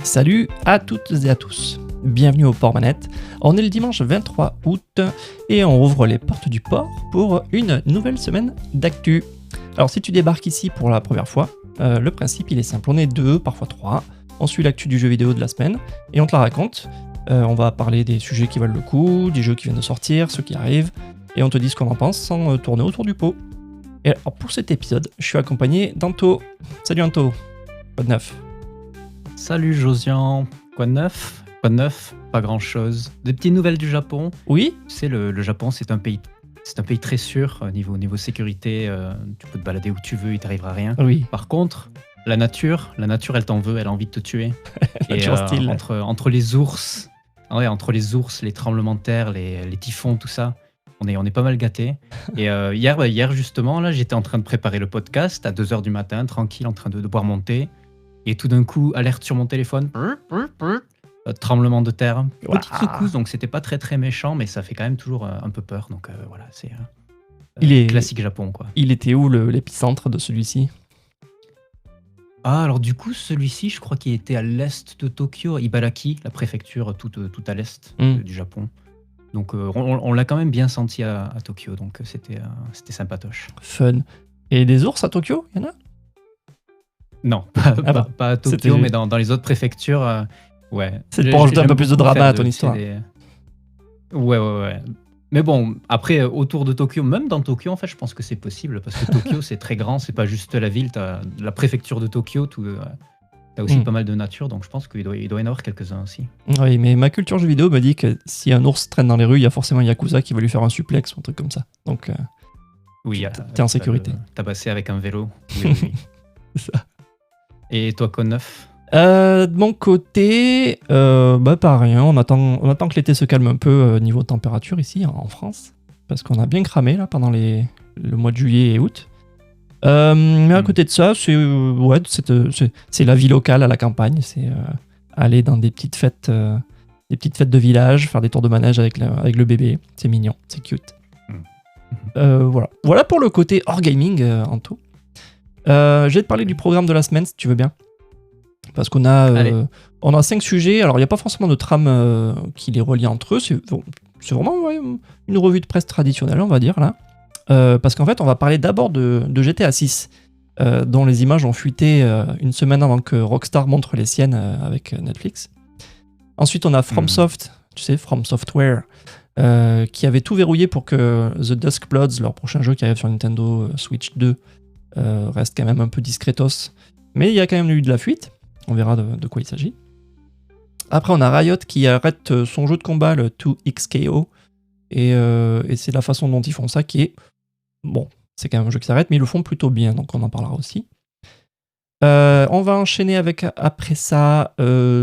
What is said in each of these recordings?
Salut à toutes et à tous, bienvenue au Port Manette. On est le dimanche 23 août et on ouvre les portes du port pour une nouvelle semaine d'actu. Alors si tu débarques ici pour la première fois, le principe il est simple, on est deux, parfois trois, on suit l'actu du jeu vidéo de la semaine et on te la raconte. On va parler des sujets qui valent le coup, des jeux qui viennent de sortir, ceux qui arrivent, et on te dit ce qu'on en pense sans tourner autour du pot. Et alors pour cet épisode, je suis accompagné d'Anto. Salut Anto, quoi de neuf? Salut Josian, quoi de neuf? Quoi de neuf? Pas grand chose. Des petites nouvelles du Japon. Oui? Tu sais, le Japon c'est un pays très sûr niveau sécurité. Tu peux te balader où tu veux, il t'arrivera rien. Oui. Par contre, la nature elle t'en veut, elle a envie de te tuer. Et hostile. entre les ours, les tremblements de terre, les typhons, tout ça, on est pas mal gâtés. Et hier justement, là, j'étais en train de préparer le podcast à 2h du matin, tranquille, en train de boire mon thé. Et tout d'un coup, alerte sur mon téléphone, tremblement de terre, petite secousse, donc c'était pas très très méchant, mais ça fait quand même toujours un peu peur. Donc voilà, c'est classique Japon, quoi. Il était où l'épicentre de celui-ci? Ah, alors du coup, celui-ci, je crois qu'il était à l'est de Tokyo, Ibaraki, la préfecture tout à l'est du Japon. Donc on l'a quand même bien senti à Tokyo, donc c'était sympatoche. Fun. Et des ours à Tokyo, il y en a? Non, pas à Tokyo, mais dans les autres préfectures, ouais. C'est pour ajouter un peu plus de drama à ton histoire. Ouais. Mais bon, après, autour de Tokyo, même dans Tokyo, en fait, je pense que c'est possible, parce que Tokyo, c'est très grand, c'est pas juste la ville, t'as la préfecture de Tokyo, t'as aussi pas mal de nature, donc je pense qu'il doit y en avoir quelques-uns aussi. Oui, mais ma culture jeu vidéo me dit que si un ours traîne dans les rues, il y a forcément un Yakuza qui va lui faire un suplex ou un truc comme ça. Donc, oui, t'es en sécurité. Tabasser avec un vélo. Oui. C'est ça. Et toi, quoi de neuf? De mon côté, pareil, on attend que l'été se calme un peu niveau température ici en France, parce qu'on a bien cramé là pendant le mois de juillet et août. Mais à côté de ça, c'est la vie locale à la campagne, c'est aller dans des petites fêtes de village, faire des tours de manège avec le bébé, c'est mignon, c'est cute. Voilà pour le côté hors gaming en tout. Je vais te parler du programme de la semaine si tu veux bien. Parce qu'on a 5 sujets. Alors il n'y a pas forcément de trame qui les relie entre eux. C'est vraiment une revue de presse traditionnelle, on va dire là. Parce qu'en fait, on va parler d'abord de GTA 6, dont les images ont fuité une semaine avant que Rockstar montre les siennes avec Netflix. Ensuite, on a FromSoft, tu sais, From Software, qui avait tout verrouillé pour que The Dusk Bloods, leur prochain jeu qui arrive sur Nintendo Switch 2, reste quand même un peu discretos. Mais il y a quand même eu de la fuite. On verra de quoi il s'agit. Après, on a Riot qui arrête son jeu de combat, le 2XKO. Et c'est la façon dont ils font ça qui est... Bon, c'est quand même un jeu qui s'arrête, mais ils le font plutôt bien, donc on en parlera aussi. On va enchaîner avec, après ça,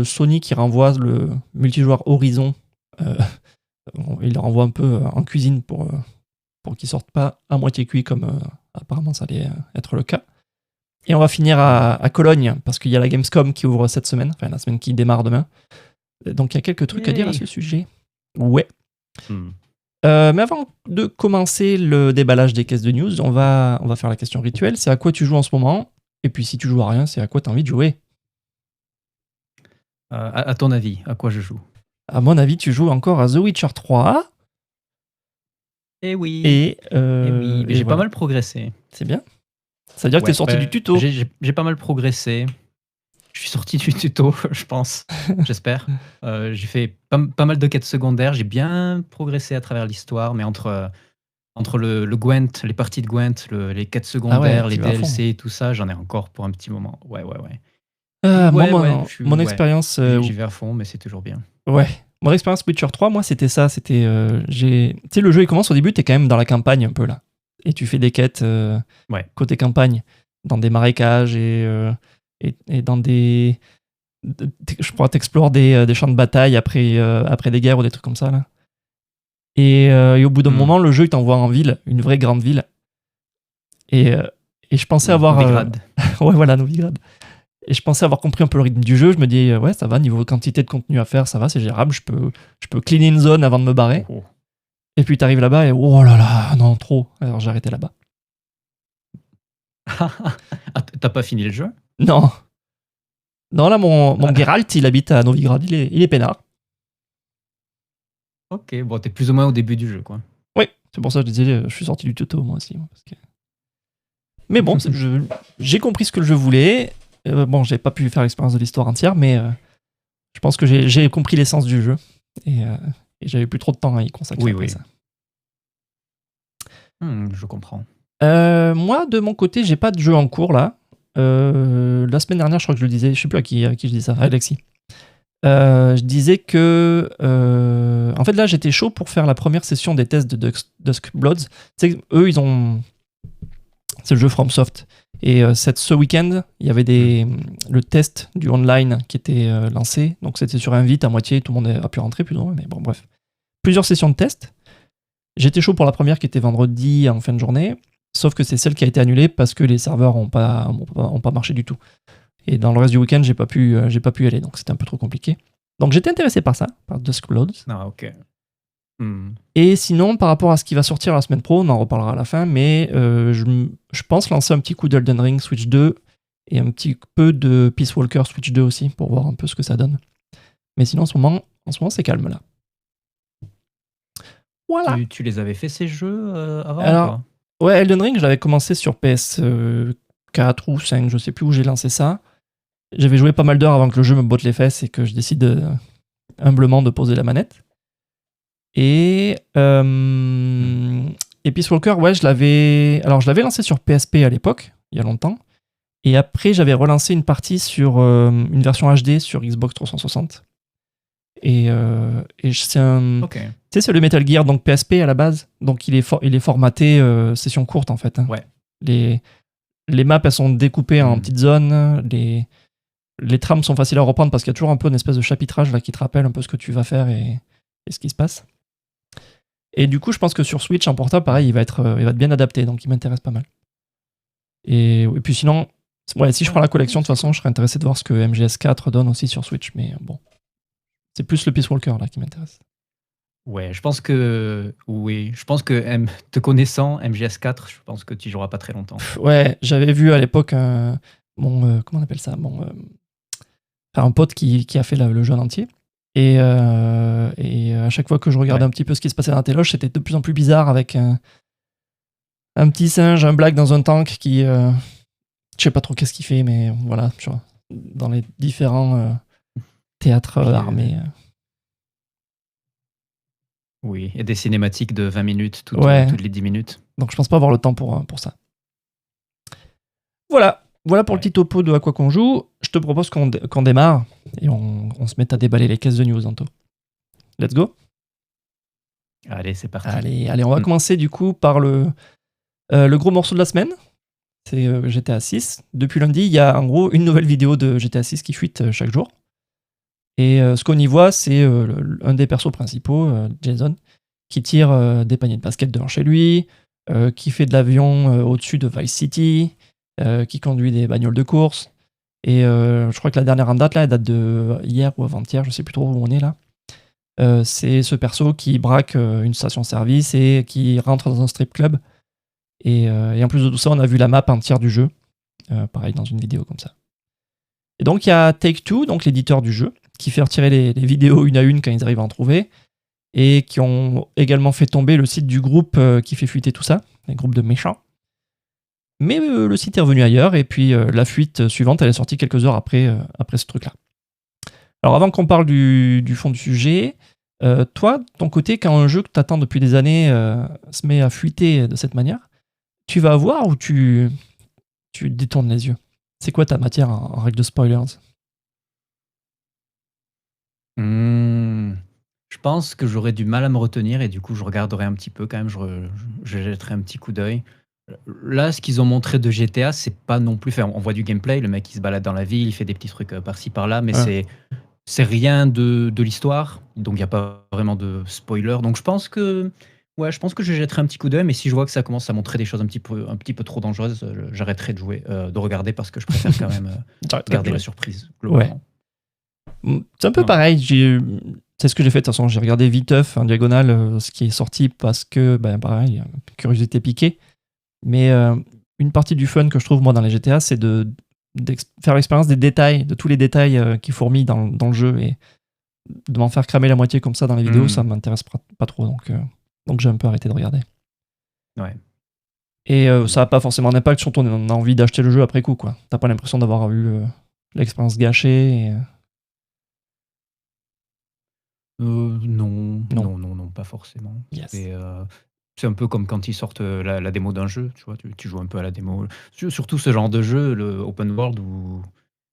Sony qui renvoie le multijoueur Horizon. Il le renvoie un peu en cuisine pour qu'il sorte pas à moitié cuit, comme apparemment ça allait être le cas. Et on va finir à Cologne, parce qu'il y a la Gamescom qui ouvre cette semaine, enfin la semaine qui démarre demain. Donc il y a quelques trucs à dire à ce sujet. Ouais. Mais avant de commencer le déballage des caisses de news, on va faire la question rituelle. C'est à quoi tu joues en ce moment? Et puis si tu joues à rien, c'est à quoi tu as envie de jouer? À ton avis, à quoi je joue? À mon avis, tu joues encore à The Witcher 3. Eh oui. Et mais j'ai pas mal progressé. C'est bien. Ça veut dire que tu es sorti du tuto. J'ai pas mal progressé. Je suis sorti du tuto, je pense. J'espère. J'ai fait pas mal de quêtes secondaires. J'ai bien progressé à travers l'histoire, mais entre le Gwent, les parties de Gwent, les quêtes secondaires, les DLC et tout ça, j'en ai encore pour un petit moment. Ouais. Mon expérience... J'y vais à fond, mais c'est toujours bien. Ouais. Mon expérience Witcher 3, moi, c'était ça. C'était... Tu sais, le jeu, il commence au début, t'es quand même dans la campagne un peu, là. Et tu fais des quêtes côté campagne, dans des marécages et dans des... Je crois t'explores des champs de bataille après des guerres ou des trucs comme ça, là. Et au bout d'un moment, le jeu, il t'envoie en ville, une vraie grande ville. Et je pensais avoir... Novigrad. Ouais, voilà, Novigrad. Et je pensais avoir compris un peu le rythme du jeu. Je me dis, ouais, ça va, niveau quantité de contenu à faire, ça va, c'est gérable. Je peux cleaner une zone avant de me barrer. Et puis t'arrives là-bas et oh là là, non, trop. Alors j'ai arrêté là-bas. Ah, t'as pas fini le jeu? Non. Non, là, mon Geralt, il habite à Novigrad, il est peinard. Ok, bon, t'es plus ou moins au début du jeu, quoi. Oui, c'est pour ça que je disais, je suis sorti du tuto, moi aussi. Mais bon, j'ai compris ce que je voulais. Bon, j'ai pas pu faire l'expérience de l'histoire entière, mais je pense que j'ai compris l'essence du jeu. Et j'avais plus trop de temps à y consacrer après ça. Je comprends. Moi, de mon côté, j'ai pas de jeu en cours, là. La semaine dernière, je crois que je le disais, je sais plus à qui je dis ça, à Alexis. Je disais que en fait là j'étais chaud pour faire la première session des tests de Dusk Bloods. C'est eux c'est le jeu FromSoft et ce week-end il y avait le test du online qui était lancé, donc c'était sur invite à moitié, tout le monde a pu rentrer plus ou moins, mais bon bref, plusieurs sessions de test. J'étais chaud pour la première qui était vendredi en fin de journée, sauf que c'est celle qui a été annulée parce que les serveurs ont pas marché du tout. Et dans le reste du week-end, j'ai pas pu y aller, donc c'était un peu trop compliqué. Donc j'étais intéressé par ça, par Dusk Bloods. Ah, ok. Et sinon, par rapport à ce qui va sortir la semaine pro, on en reparlera à la fin, mais je pense lancer un petit coup d'Elden Ring Switch 2 et un petit peu de Peace Walker Switch 2 aussi, pour voir un peu ce que ça donne. Mais sinon, en ce moment c'est calme là. Voilà. Tu les avais fait ces jeux avant? Alors, ouais, Elden Ring, je l'avais commencé sur PS 4 ou 5, je sais plus où j'ai lancé ça. J'avais joué pas mal d'heures avant que le jeu me botte les fesses et que je décide humblement de poser la manette. Et Peace Walker, ouais, je l'avais lancé sur PSP à l'époque, il y a longtemps. Et après, j'avais relancé une partie sur une version HD sur Xbox 360. Et c'est Ok. Tu sais, c'est le Metal Gear, donc PSP à la base. Donc il est formaté session courte en fait. Hein. Ouais. Les maps, elles sont découpées en petites zones. Les trames sont faciles à reprendre parce qu'il y a toujours un peu une espèce de chapitrage là, qui te rappelle un peu ce que tu vas faire et ce qui se passe. Et du coup, je pense que sur Switch, en portable, pareil, il va être bien adapté, donc il m'intéresse pas mal. Et puis sinon, ouais, si je prends la collection, de toute façon, je serais intéressé de voir ce que MGS4 donne aussi sur Switch, mais bon. C'est plus le Peace Walker là qui m'intéresse. Ouais, je pense que te connaissant, MGS4, je pense que tu joueras pas très longtemps. Ouais, j'avais vu à l'époque comment on appelle ça, un pote qui a fait le jeu en entier. Et à chaque fois que je regardais un petit peu ce qui se passait dans la téloche, c'était de plus en plus bizarre avec un petit singe, un black dans un tank qui... je sais pas trop qu'est-ce qu'il fait, mais voilà, tu vois, dans les différents théâtres armés. Oui, et des cinématiques de 20 minutes toutes les 10 minutes. Donc je pense pas avoir le temps pour ça. Voilà pour le petit topo de à quoi qu'on joue. Je te propose qu'on démarre et on se mette à déballer les caisses de news, Anto. Let's go. Allez, c'est parti. Allez, on va commencer du coup par le gros morceau de la semaine. C'est GTA 6. Depuis lundi, il y a en gros une nouvelle vidéo de GTA 6 qui fuite chaque jour. Et ce qu'on y voit, c'est un des persos principaux, Jason, qui tire des paniers de basket devant chez lui, qui fait de l'avion au-dessus de Vice City, qui conduit des bagnoles de course. Et je crois que la dernière en date, là, elle date de hier ou avant-hier, je sais plus trop où on est là. C'est ce perso qui braque une station-service et qui rentre dans un strip club. Et en plus de tout ça, on a vu la map entière du jeu, pareil dans une vidéo comme ça. Et donc il y a Take-Two, donc l'éditeur du jeu, qui fait retirer les vidéos une à une quand ils arrivent à en trouver, et qui ont également fait tomber le site du groupe qui fait fuiter tout ça, les groupes de méchants. Mais le site est revenu ailleurs, et puis la fuite suivante, elle est sortie quelques heures après ce truc-là. Alors avant qu'on parle du fond du sujet, toi, de ton côté, quand un jeu que tu attends depuis des années se met à fuiter de cette manière, tu vas voir ou tu détournes les yeux? C'est quoi ta matière en règle de spoilers? Je pense que j'aurais du mal à me retenir et du coup je regarderai un petit peu quand même, je jetterai un petit coup d'œil. Là, ce qu'ils ont montré de GTA, c'est pas non plus... Enfin, on voit du gameplay, le mec il se balade dans la ville, il fait des petits trucs par-ci par-là, mais c'est rien de l'histoire, donc il n'y a pas vraiment de spoiler. Donc je pense que je jetterai un petit coup d'œil, mais si je vois que ça commence à montrer des choses un petit peu trop dangereuses, j'arrêterai de regarder parce que je préfère quand même garder la surprise globalement. Ouais. C'est un peu pareil, c'est ce que j'ai fait de toute façon, j'ai regardé viteuf en diagonale ce qui est sorti parce que, pareil, curiosité piquée, mais une partie du fun que je trouve moi dans les GTA, c'est de faire l'expérience des détails, de tous les détails qui fourmillent dans le jeu, et de m'en faire cramer la moitié comme ça dans les vidéos, ça m'intéresse pas trop, donc j'ai un peu arrêté de regarder. Ouais. Et ça n'a pas forcément d'impact sur ton envie d'acheter le jeu après coup, quoi. T'as pas l'impression d'avoir eu l'expérience gâchée. Non, pas forcément. Yes. C'est un peu comme quand ils sortent la démo d'un jeu, tu vois, tu joues un peu à la démo. Surtout ce genre de jeu, le open world, ou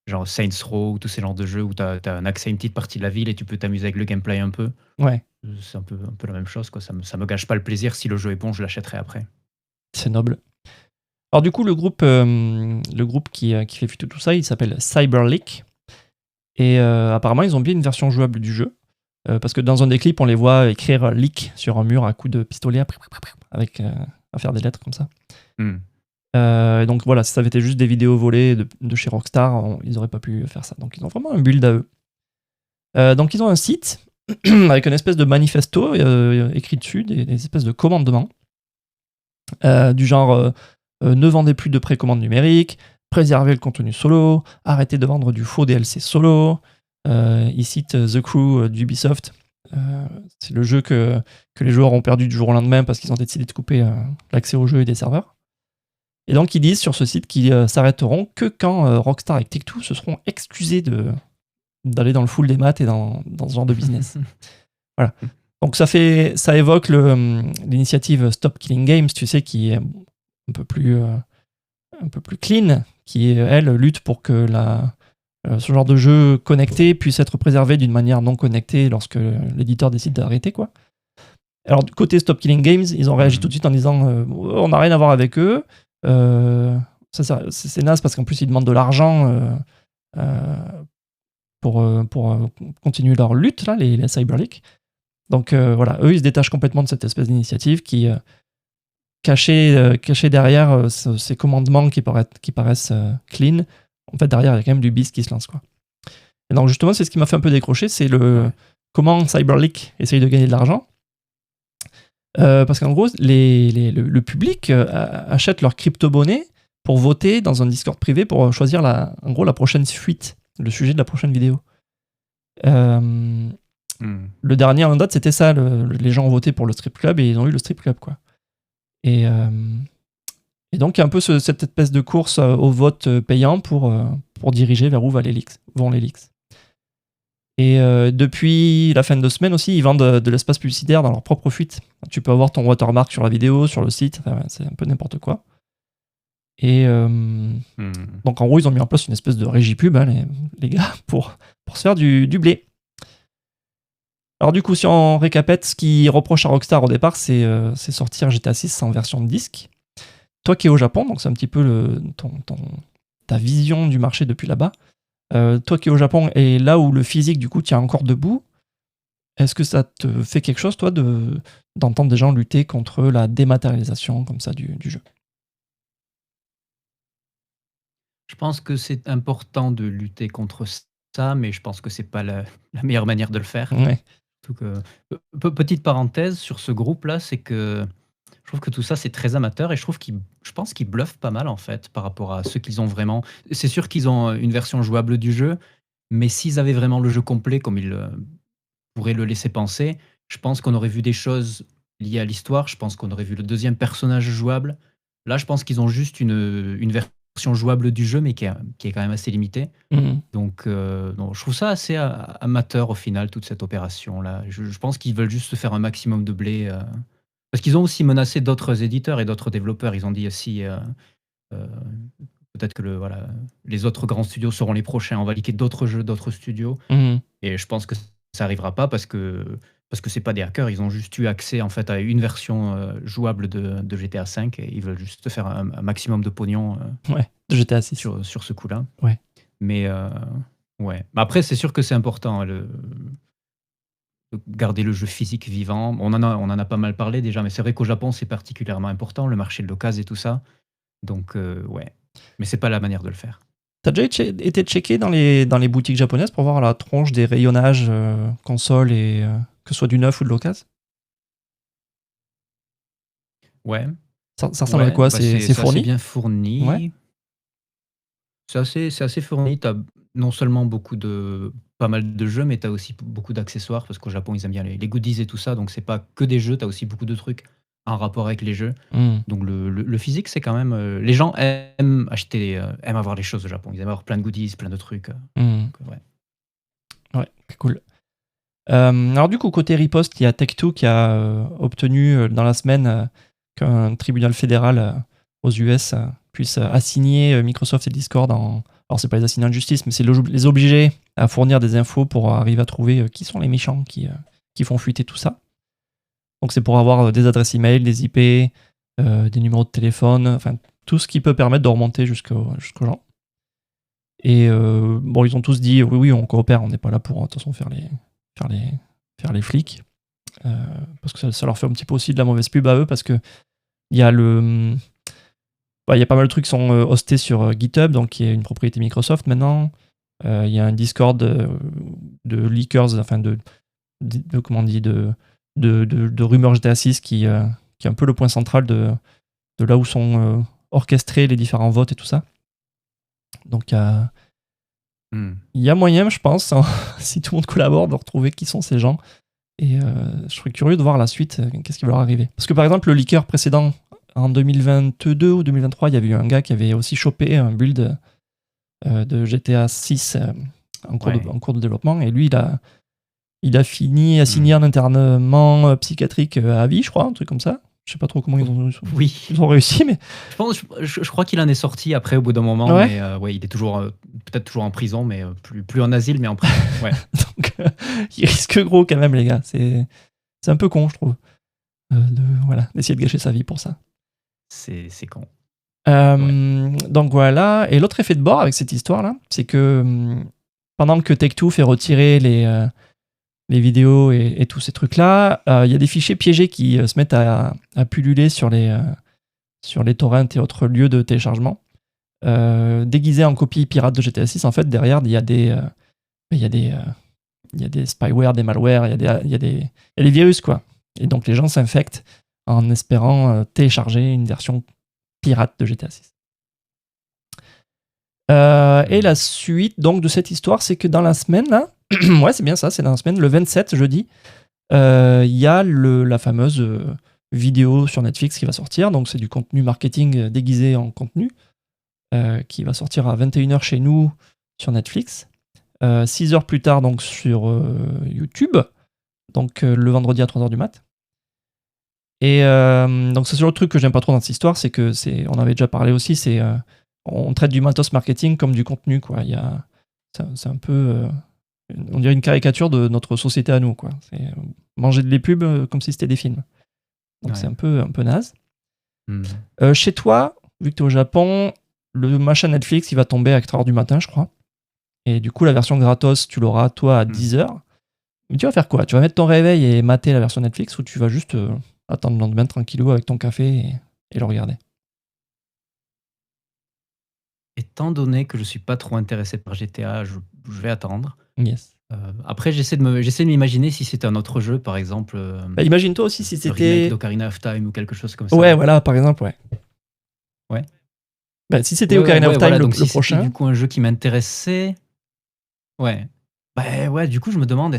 genre Saints Row, ou tous ces genres de jeux où tu as un accès à une petite partie de la ville et tu peux t'amuser avec le gameplay un peu. Ouais, C'est un peu la même chose, quoi. Ça me gâche pas le plaisir. Si le jeu est bon, je l'achèterai après. c'est noble. Alors du coup, le groupe qui fait fuiter tout ça, il s'appelle Cyberleak. Et apparemment, ils ont bien une version jouable du jeu. Parce que dans un des clips, on les voit écrire leak sur un mur à coups de pistolet, à faire des lettres comme ça. Donc voilà, si ça avait été juste des vidéos volées de chez Rockstar, ils n'auraient pas pu faire ça. Donc ils ont vraiment un build à eux. Donc ils ont un site avec une espèce de manifesto écrit dessus, des espèces de commandements, du genre ne vendez plus de précommande numérique, préservez le contenu solo, arrêtez de vendre du faux DLC solo. Il cite The Crew d'Ubisoft. C'est le jeu que les joueurs ont perdu du jour au lendemain parce qu'ils ont décidé de couper l'accès au jeu et des serveurs. Et donc ils disent sur ce site qu'ils s'arrêteront que quand Rockstar et Take-Two se seront excusés d'aller dans le full des maths et dans ce genre de business. Voilà. Donc ça évoque l'initiative Stop Killing Games, tu sais, qui est un peu plus clean, qui elle lutte pour que ce genre de jeu connecté puisse être préservé d'une manière non connectée lorsque l'éditeur décide d'arrêter, quoi. Alors du côté Stop Killing Games, ils ont réagi tout de suite en disant on n'a rien à voir avec eux. C'est naze parce qu'en plus ils demandent de l'argent pour continuer leur lutte, là, les Cyberleak. Donc voilà, eux ils se détachent complètement de cette espèce d'initiative qui cachée derrière ces commandements qui paraissent clean. En fait, derrière, il y a quand même du bis qui se lance, quoi. Et donc, justement, c'est ce qui m'a fait un peu décrocher, c'est comment Cyberleak essaye de gagner de l'argent. Parce qu'en gros, le public achète leur crypto-monnaie pour voter dans un Discord privé pour choisir la prochaine fuite, le sujet de la prochaine vidéo. Le dernier en date, c'était ça. Les gens ont voté pour le strip club et ils ont eu le strip club, quoi. Et donc, il y a un peu cette espèce de course au vote payant pour diriger vers où vont les leaks. Et depuis la fin de semaine aussi, ils vendent de l'espace publicitaire dans leur propre fuite. Tu peux avoir ton watermark sur la vidéo, sur le site, c'est un peu n'importe quoi. Et donc, en gros, ils ont mis en place une espèce de régie pub, hein, les gars, pour se faire du blé. Alors du coup, si on récapète, ce qu'ils reprochent à Rockstar au départ, c'est sortir GTA 6 en version de disque. Toi qui es au Japon, donc c'est un petit peu ta vision du marché depuis là-bas. Toi qui es au Japon et là où le physique du coup tient encore debout, est-ce que ça te fait quelque chose, toi, d'entendre des gens lutter contre la dématérialisation comme ça du jeu? Je pense que c'est important de lutter contre ça, mais je pense que c'est pas la meilleure manière de le faire. Ouais. Surtout que petite parenthèse sur ce groupe-là, c'est que je trouve que tout ça, c'est très amateur et je pense qu'ils bluffent pas mal, en fait, par rapport à ceux qu'ils ont vraiment. C'est sûr qu'ils ont une version jouable du jeu, mais s'ils avaient vraiment le jeu complet, comme ils pourraient le laisser penser, je pense qu'on aurait vu des choses liées à l'histoire. Je pense qu'on aurait vu le deuxième personnage jouable. Là, je pense qu'ils ont juste une version jouable du jeu, mais qui est quand même assez limitée. Donc, je trouve ça assez amateur au final, toute cette opération-là. Je pense qu'ils veulent juste se faire un maximum de blé. Parce qu'ils ont aussi menacé d'autres éditeurs et d'autres développeurs. Ils ont dit aussi, peut-être que les autres grands studios seront les prochains. On va liquer d'autres jeux, d'autres studios. Et je pense que ça n'arrivera pas parce que c'est pas des hackers. Ils ont juste eu accès en fait à une version jouable de GTA V et ils veulent juste faire un maximum de pognon de GTA 6. Sur ce coup-là. Ouais. Mais ouais. Après, c'est sûr que c'est important, de garder le jeu physique vivant. On en a pas mal parlé déjà, mais c'est vrai qu'au Japon, c'est particulièrement important, le marché de l'occasion et tout ça. Donc, ouais. Mais c'est pas la manière de le faire. T'as déjà été checké dans les boutiques japonaises pour voir la tronche des rayonnages console et que ce soit du neuf ou de l'occasion? Ouais. Ça ressemble à quoi? C'est fourni? assez bien fourni. Ouais. C'est assez fourni. Tu as non seulement pas mal de jeux, mais tu as aussi beaucoup d'accessoires parce qu'au Japon, ils aiment bien les goodies et tout ça. Donc, c'est pas que des jeux, tu as aussi beaucoup de trucs en rapport avec les jeux. Hmm. Donc, le physique, c'est quand même. Les gens aiment acheter, aiment avoir les choses au Japon. Ils aiment avoir plein de goodies, plein de trucs. Hmm. Donc, ouais. Ouais, cool. Alors du coup, côté riposte, il y a Take-Two qui a obtenu dans la semaine qu'un tribunal fédéral aux US puisse assigner Microsoft et Discord Alors c'est pas les assigner en justice, mais c'est les obliger à fournir des infos pour arriver à trouver qui sont les méchants qui font fuiter tout ça. Donc c'est pour avoir des adresses email, des IP, des numéros de téléphone, enfin tout ce qui peut permettre de remonter jusqu'aux gens. Et bon, ils ont tous dit oui, on coopère, on n'est pas là pour de toute façon faire les flics, parce que ça leur fait un petit peu aussi de la mauvaise pub à eux, parce que il y a il y a pas mal de trucs qui sont hostés sur GitHub, donc qui est une propriété Microsoft maintenant. Il y a un Discord de leakers, enfin comment on dit, de rumeurs GTA 6 qui est un peu le point central de là où sont orchestrés les différents votes et tout ça. Donc il y a moyen, je pense, hein, si tout le monde collabore, de retrouver qui sont ces gens. Et je serais curieux de voir la suite, qu'est-ce qui va leur arriver. Parce que par exemple, le leaker précédent, en 2022 ou 2023, il y avait eu un gars qui avait aussi chopé un build de GTA 6 en cours de développement. Et lui, il a fini assigné un internement psychiatrique à vie, je crois, un truc comme ça. Je sais pas trop comment ils ont réussi, mais Je crois qu'il en est sorti après au bout d'un moment, ouais. mais ouais, il est toujours peut-être toujours en prison, mais plus en asile, mais en prison. Ouais. Donc il risque gros quand même, les gars. C'est un peu con, je trouve, d'essayer de gâcher sa vie pour ça. C'est con. Donc voilà. Et l'autre effet de bord avec cette histoire-là, c'est que pendant que Take-Two fait retirer les vidéos et tous ces trucs-là, il y a des fichiers piégés qui se mettent à pulluler sur les torrents et autres lieux de téléchargement. Déguisés en copie pirate de GTA 6, en fait, derrière, il y a des spyware, des malwares, il y a des virus, quoi. Et donc, les gens s'infectent en espérant télécharger une version pirate de GTA 6. Et la suite donc de cette histoire, c'est que dans la semaine, là, ouais, c'est bien ça, c'est dans la semaine, le 27, jeudi, il y a la fameuse vidéo sur Netflix qui va sortir. Donc, c'est du contenu marketing déguisé en contenu qui va sortir à 21h chez nous sur Netflix. 6 heures plus tard, donc sur YouTube, donc le vendredi à 3h du mat. Et donc, c'est le truc que j'aime pas trop dans cette histoire, c'est que on avait déjà parlé aussi, on traite du matos marketing comme du contenu, quoi. C'est un peu. On dirait une caricature de notre société à nous, quoi. C'est manger des pubs comme si c'était des films. Donc c'est un peu naze. Chez toi, vu que tu es au Japon, le machin Netflix, il va tomber à 4h du matin, je crois. Et du coup, la version gratos, tu l'auras, toi, à 10h. Mais tu vas faire quoi? Tu vas mettre ton réveil et mater la version Netflix, ou tu vas juste attendre le lendemain tranquillou avec ton café et le regarder? Étant donné que je suis pas trop intéressé par GTA, je vais attendre. Yes. Après, j'essaie de m'imaginer si c'était un autre jeu, par exemple. Bah, imagine-toi aussi si le c'était. remake d'Ocarina of Time ou quelque chose comme ça. Ouais, voilà, par exemple, ouais. Ouais. Bah, si c'était Ocarina of Time, voilà, le donc si prochain. c'était du coup un jeu qui m'intéressait. Ouais. Bah ouais, du coup, je me demande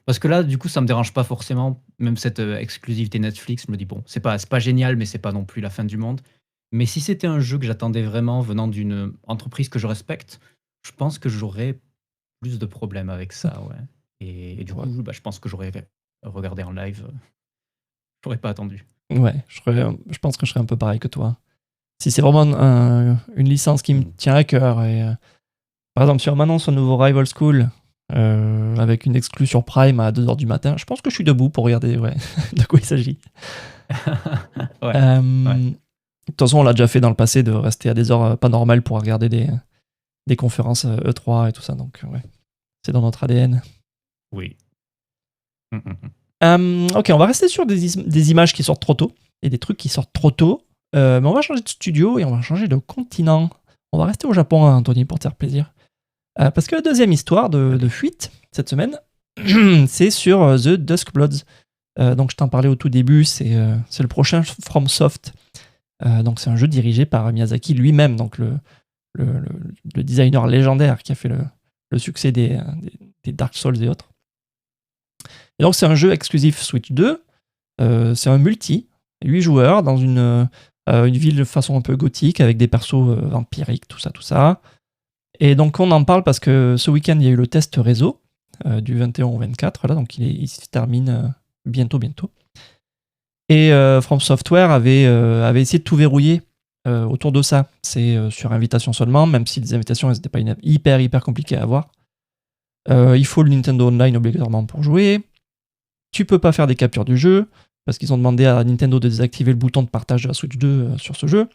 parce que là, du coup, ça me dérange pas forcément, même cette exclusivité Netflix. Je me dis, bon, c'est pas génial, mais c'est pas non plus la fin du monde. Mais si c'était un jeu que j'attendais vraiment venant d'une entreprise que je respecte, je pense que j'aurais plus de problèmes avec ça, ouais. Et du coup, bah, je pense que j'aurais regardé en live. J'aurais pas attendu. Ouais, je pense que je serais un peu pareil que toi. Si c'est vraiment une licence qui me tient à cœur, et par exemple, si on m'annonce un nouveau Rival School avec une exclue sur Prime à 2h du matin, je pense que je suis debout pour regarder de quoi il s'agit. Ouais. De toute façon, on l'a déjà fait dans le passé de rester à des heures pas normales pour regarder des conférences E3 et tout ça, donc ouais, c'est dans notre ADN. Oui. Ok, on va rester sur des images qui sortent trop tôt et des trucs qui sortent trop tôt, mais on va changer de studio et on va changer de continent. On va rester au Japon, hein, Anthony, pour te faire plaisir. Parce que la deuxième histoire de fuite cette semaine, c'est sur The Dusk Bloods. Donc je t'en parlais au tout début, c'est le prochain FromSoft. Donc c'est un jeu dirigé par Miyazaki lui-même, donc le designer légendaire qui a fait le succès des Dark Souls et autres. Et donc c'est un jeu exclusif Switch 2. C'est un multi, 8 joueurs dans une ville de façon un peu gothique avec des persos vampiriques, tout ça. Et donc on en parle parce que ce week-end il y a eu le test réseau du 21 au 24, là, donc il se termine bientôt. Et From Software avait essayé de tout verrouiller autour de ça. C'est sur invitation seulement, même si les invitations n'étaient pas hyper compliquées à avoir. Il faut le Nintendo Online obligatoirement pour jouer. Tu peux pas faire des captures du jeu, parce qu'ils ont demandé à Nintendo de désactiver le bouton de partage de la Switch 2 sur ce jeu.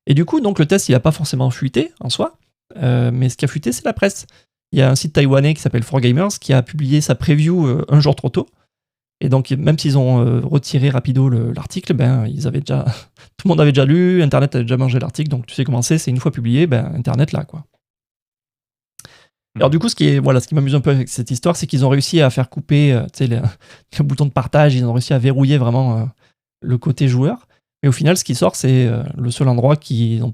Et du coup, donc le test, il a pas forcément fuité en soi, mais ce qui a fuité, c'est la presse. Il y a un site taïwanais qui s'appelle 4Gamers qui a publié sa preview un jour trop tôt. Et donc, même s'ils ont retiré rapido l'article, ils avaient déjà, tout le monde avait déjà lu, Internet avait déjà mangé l'article, donc tu sais comment c'est une fois publié, Internet là, quoi. Alors du coup, ce qui m'amuse un peu avec cette histoire, c'est qu'ils ont réussi à faire couper le bouton de partage, ils ont réussi à verrouiller vraiment le côté joueur. Mais au final, ce qui sort, c'est le seul endroit qu'ils n'ont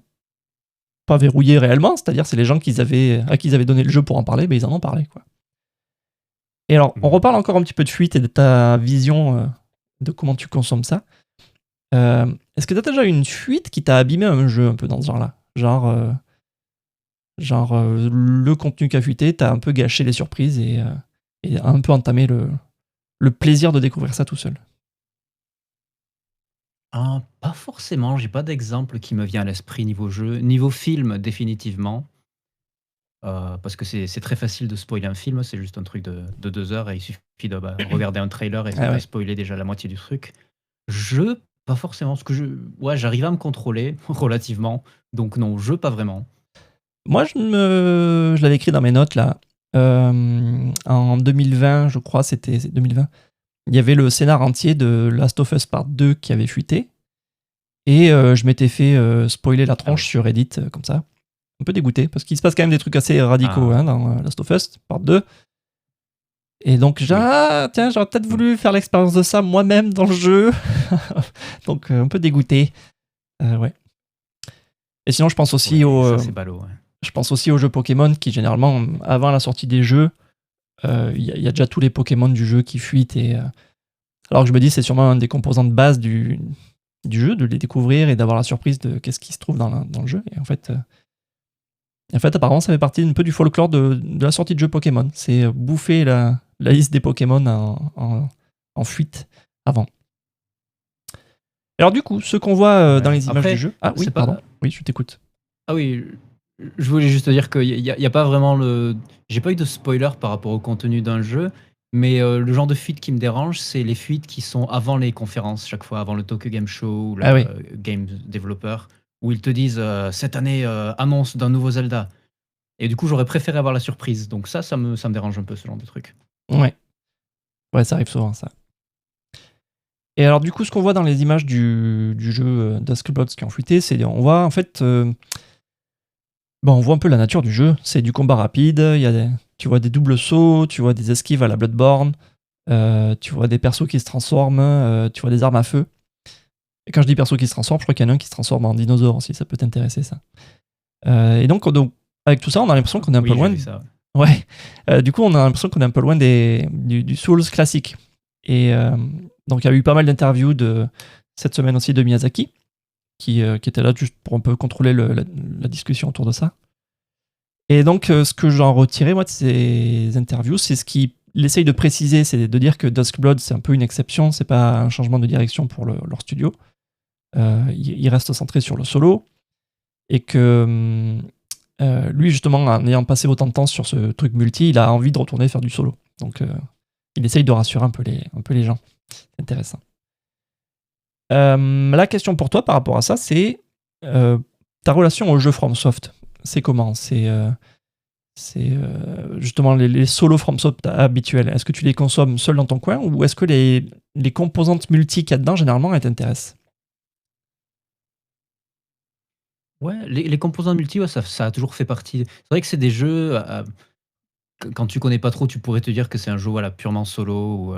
pas verrouillé réellement, c'est-à-dire c'est les gens à qui ils avaient donné le jeu pour en parler, ils en ont parlé, quoi. Et alors, on reparle encore un petit peu de fuite et de ta vision de comment tu consommes ça. Est-ce que tu as déjà eu une fuite qui t'a abîmé un jeu un peu dans ce genre-là ? Genre, le contenu qui a fuité, t'as un peu gâché les surprises et un peu entamé le plaisir de découvrir ça tout seul. Pas forcément, j'ai pas d'exemple qui me vient à l'esprit niveau jeu. Niveau film, définitivement. Parce que c'est très facile de spoiler un film, c'est juste un truc de 2 heures et il suffit de regarder un trailer et ça peut spoiler déjà la moitié du truc. Jeu, pas forcément, parce que j'arrive à me contrôler relativement, donc non, jeu, pas vraiment. Moi, je l'avais écrit dans mes notes, là. En 2020, je crois, c'était 2020. Il y avait le scénar entier de Last of Us Part 2 qui avait fuité. Et je m'étais fait spoiler la tronche sur Reddit, comme ça. Un peu dégoûté, parce qu'il se passe quand même des trucs assez radicaux dans Last of Us Part 2. Et donc, j'aurais peut-être voulu faire l'expérience de ça moi-même dans le jeu. Donc, un peu dégoûté. Ouais. Et sinon, je pense aussi c'est ballot, ouais. Je pense aussi aux jeux Pokémon qui, généralement, avant la sortie des jeux, il y a déjà tous les Pokémon du jeu qui fuitent. Alors que je me dis, c'est sûrement un des composants de base du jeu, de les découvrir et d'avoir la surprise de qu'est-ce qui se trouve dans le jeu. Et en fait, apparemment, ça fait partie un peu du folklore de la sortie de jeu Pokémon. C'est bouffer la liste des Pokémon en fuite avant. Alors du coup, ce qu'on voit dans les images du jeu... Ah oui, pardon. Oui, je t'écoute. Ah oui, je voulais juste te dire qu'il y a pas vraiment j'ai pas eu de spoiler par rapport au contenu d'un jeu, mais le genre de fuite qui me dérange, c'est les fuites qui sont avant les conférences, chaque fois, avant le Tokyo Game Show ou le Game Developer, où ils te disent cette année, annonce d'un nouveau Zelda. Et du coup, j'aurais préféré avoir la surprise. Donc ça me dérange un peu, ce genre de truc. Ouais, ça arrive souvent, ça. Et alors du coup, ce qu'on voit dans les images du jeu Dusk Bloods qui ont fuité, c'est on voit en fait... on voit un peu la nature du jeu. C'est du combat rapide, tu vois des doubles sauts, tu vois des esquives à la Bloodborne, tu vois des persos qui se transforment, tu vois des armes à feu. Et quand je dis persos qui se transforment, je crois qu'il y en a un qui se transforme en dinosaure aussi, ça peut t'intéresser ça. Et donc, avec tout ça, on a l'impression qu'on est un peu loin... du coup, on a l'impression qu'on est un peu loin du Souls classique. Et donc, il y a eu pas mal d'interviews cette semaine aussi de Miyazaki, qui était là juste pour un peu contrôler la discussion autour de ça. Et donc, ce que j'en retirais, moi, de ces interviews, c'est ce qu'il essaye de préciser, c'est de dire que Dusk Blood, c'est un peu une exception, c'est pas un changement de direction pour leur studio. Il reste centré sur le solo. Et que lui, justement, en ayant passé autant de temps sur ce truc multi, il a envie de retourner faire du solo. Donc, il essaye de rassurer un peu les gens. C'est intéressant. La question pour toi par rapport à ça, c'est ta relation au jeu FromSoft. C'est comment ? C'est justement les solos FromSoft habituels. Est-ce que tu les consommes seul dans ton coin ou est-ce que les composantes multi qu'il y a dedans, généralement, elles t'intéressent ? Ouais, les composantes multi, ça a toujours fait partie. C'est vrai que c'est des jeux quand tu connais pas trop, tu pourrais te dire que c'est un jeu voilà, purement solo ou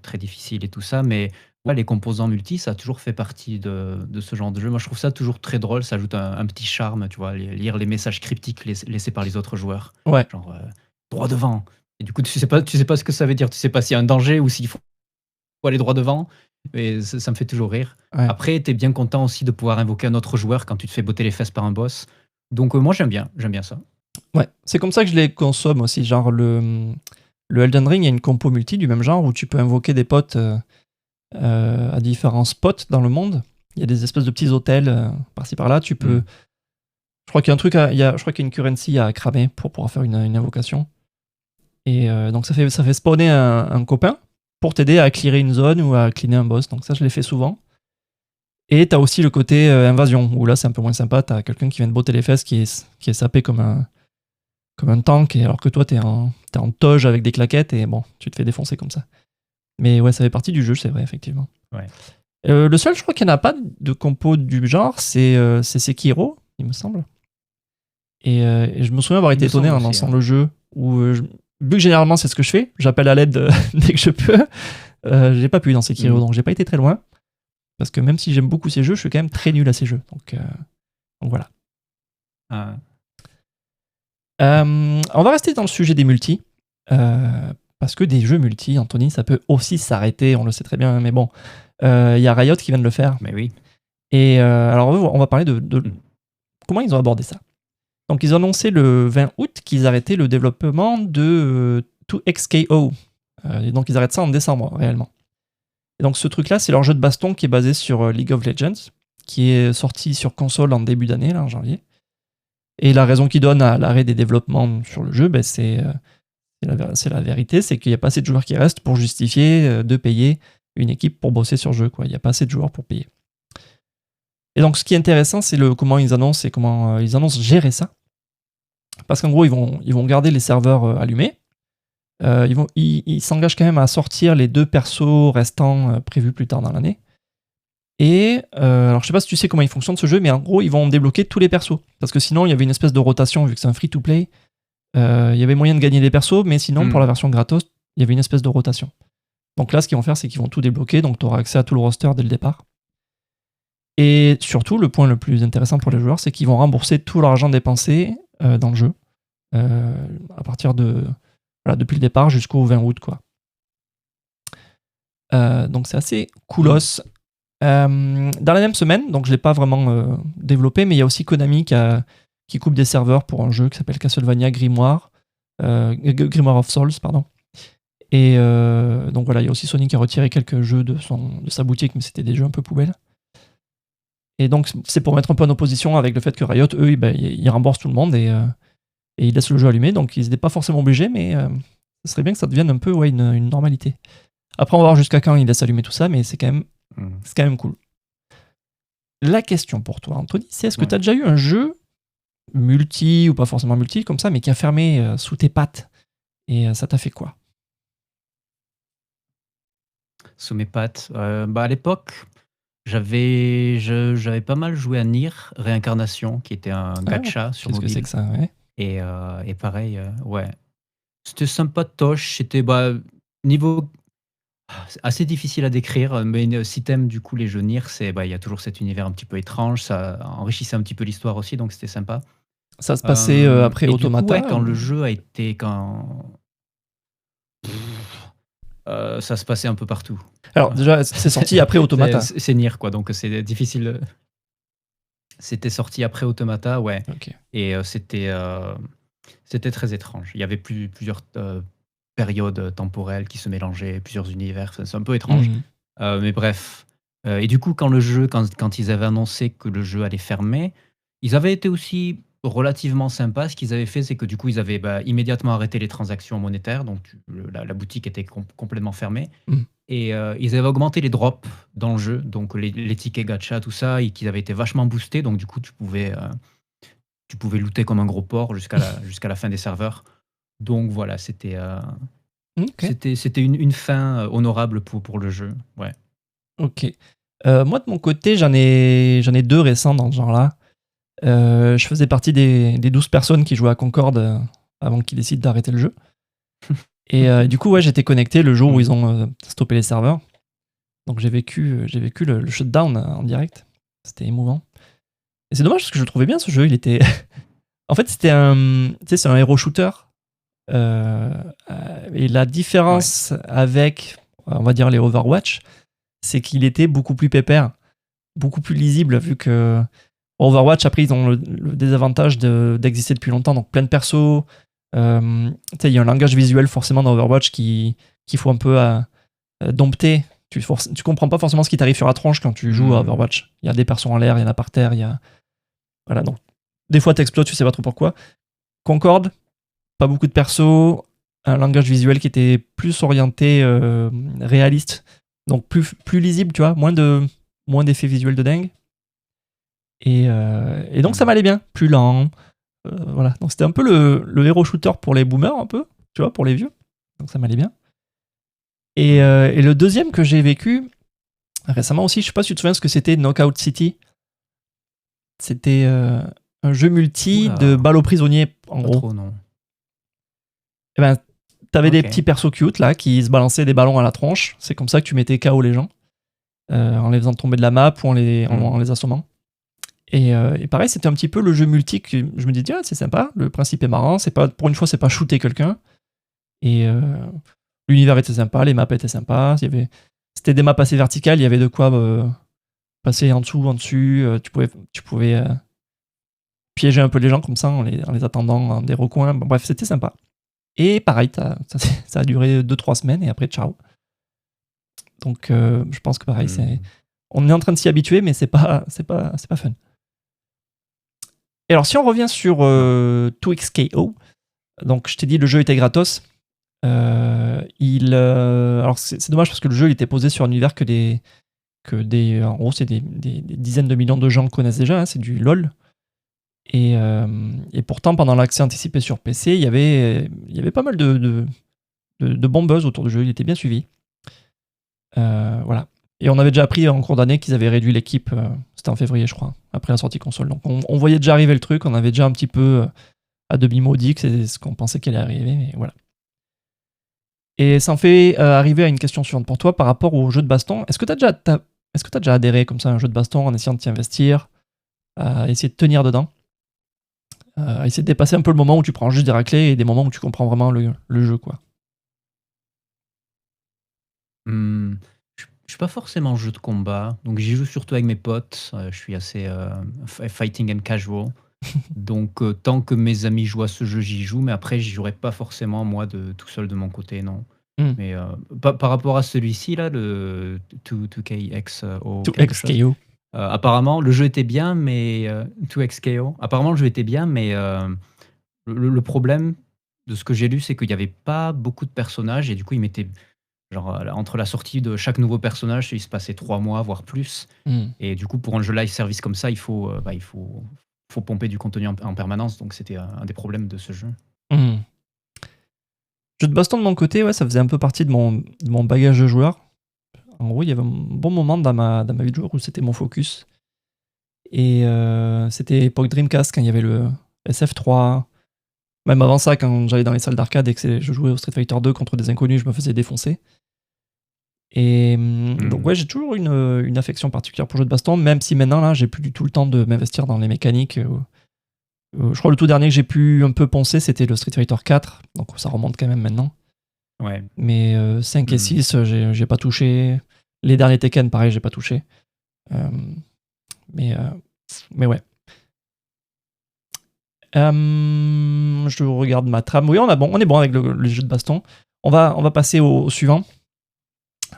très difficile et tout ça, mais ouais, les composants multi, ça a toujours fait partie de ce genre de jeu. Moi, je trouve ça toujours très drôle, ça ajoute un petit charme, tu vois, lire les messages cryptiques laissés par les autres joueurs, Ouais, genre droit devant. Et du coup, tu sais pas ce que ça veut dire, tu sais pas s'il y a un danger ou s'il faut aller droit devant. Et ça me fait toujours rire. ouais. Après, t'es bien content aussi de pouvoir invoquer un autre joueur quand tu te fais botter les fesses par un boss. Donc moi, j'aime bien ça. Ouais, c'est comme ça que je les consomme aussi. Genre, le Elden Ring, il y a une compo multi du même genre où tu peux invoquer des potes à différents spots dans le monde. Il y a des espèces de petits hôtels par-ci par-là. Tu peux. Je crois qu'il y a un truc, je crois qu'il y a une currency à cramer pour pouvoir faire une invocation. Et donc ça fait spawner un copain pour t'aider à clearer une zone ou à cleaner un boss. Donc ça, je l'ai fait souvent. Et t'as aussi le côté invasion, où là, c'est un peu moins sympa. T'as quelqu'un qui vient te botter les fesses, qui est sapé comme un tank, alors que toi, t'es en toge avec des claquettes, et bon, tu te fais défoncer comme ça. Mais ouais, ça fait partie du jeu, c'est vrai, effectivement. Ouais. Le seul, je crois qu'il n'y en a pas de compo du genre, c'est Sekiro, il me semble. Et je me souviens avoir été étonné en lançant le jeu, où vu que généralement c'est ce que je fais, j'appelle à l'aide dès que je peux. J'ai pas pu dans Sekiro, donc j'ai pas été très loin. Parce que même si j'aime beaucoup ces jeux, je suis quand même très nul à ces jeux. Donc voilà. On va rester dans le sujet des multis. Parce que des jeux multi, Anthony, ça peut aussi s'arrêter, on le sait très bien, mais bon. Il y a Riot qui vient de le faire. Mais oui. Et alors, on va parler de comment ils ont abordé ça. Donc, ils ont annoncé le 20 août qu'ils arrêtaient le développement de 2XKO. Et donc, ils arrêtent ça en décembre, réellement. Et donc, ce truc-là, c'est leur jeu de baston qui est basé sur League of Legends, qui est sorti sur console en début d'année, là, en janvier. Et la raison qu'ils donnent à l'arrêt des développements sur le jeu, c'est la vérité, c'est qu'il n'y a pas assez de joueurs qui restent pour justifier de payer une équipe pour bosser sur le jeu, quoi. Il n'y a pas assez de joueurs pour payer. Et donc, ce qui est intéressant, c'est comment ils annoncent et comment ils annoncent gérer ça. Parce qu'en gros, ils vont garder les serveurs allumés. Ils s'engagent quand même à sortir les 2 persos restants prévus plus tard dans l'année. Et alors, je sais pas si tu sais comment il fonctionne ce jeu, mais en gros, ils vont débloquer tous les persos. Parce que sinon, il y avait une espèce de rotation, vu que c'est un free-to-play. Il y avait moyen de gagner des persos, mais sinon, pour la version gratos, il y avait une espèce de rotation. Donc là, ce qu'ils vont faire, c'est qu'ils vont tout débloquer, donc tu auras accès à tout le roster dès le départ. Et surtout, le point le plus intéressant pour les joueurs, c'est qu'ils vont rembourser tout l'argent dépensé dans le jeu, à partir depuis le départ jusqu'au 20 août, quoi. Donc c'est assez coolos. Dans la même semaine, donc je ne l'ai pas vraiment développé, mais il y a aussi Konami qui coupe des serveurs pour un jeu qui s'appelle Castlevania Grimoire of Souls, pardon. Et donc voilà, il y a aussi Sony qui a retiré quelques jeux de sa boutique, mais c'était des jeux un peu poubelles. Et donc c'est pour mettre un peu en opposition avec le fait que Riot, eux, ils remboursent tout le monde et ils laissent le jeu allumé, donc ils n'étaient pas forcément obligés, mais ce serait bien que ça devienne un peu une normalité. Après, on va voir jusqu'à quand ils laissent allumer tout ça, mais c'est quand même cool. La question pour toi, Anthony, c'est est-ce que tu as déjà eu un jeu multi, ou pas forcément multi, comme ça, mais qui a fermé sous tes pattes, et ça t'a fait quoi? Sous mes pattes. À l'époque, j'avais pas mal joué à Nier Réincarnation, qui était un gacha sur mobile. Qu'est-ce que c'est que ça, ouais. Et pareil, ouais. C'était sympatoche. C'était niveau c'est assez difficile à décrire, mais si t'aimes du coup les jeux Nier, il y a toujours cet univers un petit peu étrange. Ça enrichissait un petit peu l'histoire aussi, donc c'était sympa. Ça se passait après Automata. Du coup, quand le jeu a été ça se passait un peu partout. Alors déjà, c'est sorti après Automata. C'est Nier, quoi, donc c'est difficile. C'était sorti après Automata, ouais. Okay. Et c'était très étrange. Il y avait plusieurs périodes temporelles qui se mélangeaient, plusieurs univers. C'est un peu étrange. Mais bref. Et du coup, quand ils avaient annoncé que le jeu allait fermer, ils avaient été aussi relativement sympas. Ce qu'ils avaient fait, c'est que du coup, ils avaient immédiatement arrêté les transactions monétaires. Donc, la boutique était complètement fermée. Et ils avaient augmenté les drops dans le jeu. Donc, les tickets gacha, tout ça, et qu'ils avaient été vachement boostés. Donc, du coup, tu pouvais looter comme un gros porc jusqu'à la fin des serveurs. Donc, voilà, c'était une fin honorable pour le jeu. Ouais. Ok. Moi, de mon côté, j'en ai 2 récents dans ce genre-là. Je faisais partie des 12 personnes qui jouaient à Concorde avant qu'ils décident d'arrêter le jeu. Et du coup, ouais, j'étais connecté le jour où ils ont stoppé les serveurs. Donc j'ai vécu le shutdown en direct. C'était émouvant. Et c'est dommage parce que je le trouvais bien ce jeu. Il était. En fait, c'était c'est un hero shooter. Et la différence avec, on va dire, les Overwatch, c'est qu'il était beaucoup plus pépère, beaucoup plus lisible, vu que Overwatch, après, ils ont le désavantage d'exister depuis longtemps, donc plein de persos. Il y a un langage visuel forcément dans Overwatch qu'il faut un peu dompter. Tu comprends pas forcément ce qui t'arrive sur la tronche quand tu joues à Overwatch. Il y a des persos en l'air, il y en a par terre, voilà, donc des fois t'exploses, tu sais pas trop pourquoi. Concorde, pas beaucoup de persos, un langage visuel qui était plus orienté réaliste, donc plus lisible, tu vois, moins d'effets visuels de dingue. Et donc ça m'allait bien, plus lent. Voilà, donc c'était un peu le hero shooter pour les boomers, un peu, tu vois, pour les vieux. Donc ça m'allait bien. Et le deuxième que j'ai vécu récemment aussi, je sais pas si tu te souviens ce que c'était, Knockout City. C'était un jeu multi de balles aux prisonniers, en gros. Trop, non. Et ben, t'avais des petits persos cute là qui se balançaient des ballons à la tronche. C'est comme ça que tu mettais KO les gens, en les faisant tomber de la map ou en les assommant. Et pareil, c'était un petit peu le jeu multi que je me disais, ah, c'est sympa, le principe est marrant, pour une fois, c'est pas shooter quelqu'un. Et l'univers était sympa, les maps étaient sympas. C'était des maps assez verticales, il y avait de quoi passer en dessous, en dessus. Tu pouvais piéger un peu les gens comme ça en les attendant dans des recoins. Bon, bref, c'était sympa. Et pareil, ça a duré 2-3 semaines et après, ciao. Donc, je pense que pareil, on est en train de s'y habituer, mais c'est pas fun. Et alors, si on revient sur 2XKO, donc je t'ai dit, le jeu était gratos. Alors, c'est dommage parce que le jeu il était posé sur un univers que en gros, c'est des dizaines de millions de gens connaissent déjà, hein, c'est du LoL. Et pourtant, pendant l'accès anticipé sur PC, il y avait pas mal de bons buzz autour du jeu, il était bien suivi. Voilà. Et on avait déjà appris en cours d'année qu'ils avaient réduit l'équipe, c'était en février, je crois, après la sortie console. Donc on voyait déjà arriver le truc, on avait déjà un petit peu à demi-maudit que c'est ce qu'on pensait qu'elle allait arriver, mais voilà. Et ça en fait arriver à une question suivante pour toi par rapport au jeu de baston. Est-ce que t'as déjà adhéré comme ça à un jeu de baston en essayant de t'y investir, à essayer de tenir dedans, à essayer de dépasser un peu le moment où tu prends juste des raclés et des moments où tu comprends vraiment le jeu, quoi. Je suis pas forcément jeu de combat, donc j'y joue surtout avec mes potes. Je suis assez fighting and casual. Donc tant que mes amis jouent à ce jeu, j'y joue, mais après j'y jouerai pas forcément moi tout seul de mon côté, non. Mais par rapport à celui-ci là, le 2KXO quelque chose. 2XKO. Apparemment le jeu était bien, mais 2XKO. Apparemment le jeu était bien, mais le problème de ce que j'ai lu, c'est qu'il y avait pas beaucoup de personnages et du coup ils mettaient genre entre la sortie de chaque nouveau personnage, il se passait 3 mois voire plus. Et du coup pour un jeu live service comme ça, il faut pomper du contenu en permanence, donc c'était un des problèmes de ce jeu. Jeu de baston de mon côté, ouais, ça faisait un peu partie de mon bagage de joueur. En gros, il y avait un bon moment dans ma vie de joueur où c'était mon focus. Et c'était époque Dreamcast, quand il y avait le SF3. Même avant ça, quand j'allais dans les salles d'arcade et que je jouais au Street Fighter 2 contre des inconnus, je me faisais défoncer. Et donc ouais, j'ai toujours une affection particulière pour le jeu de baston, même si maintenant, là, j'ai plus du tout le temps de m'investir dans les mécaniques. Je crois que le tout dernier que j'ai pu un peu poncer, c'était le Street Fighter 4, donc ça remonte quand même maintenant. Ouais. Mais 5 et 6, j'ai pas touché. Les derniers Tekken, pareil, j'ai pas touché. Mais ouais. Je regarde ma trame. Oui, on est bon avec le jeu de baston. On va passer au suivant.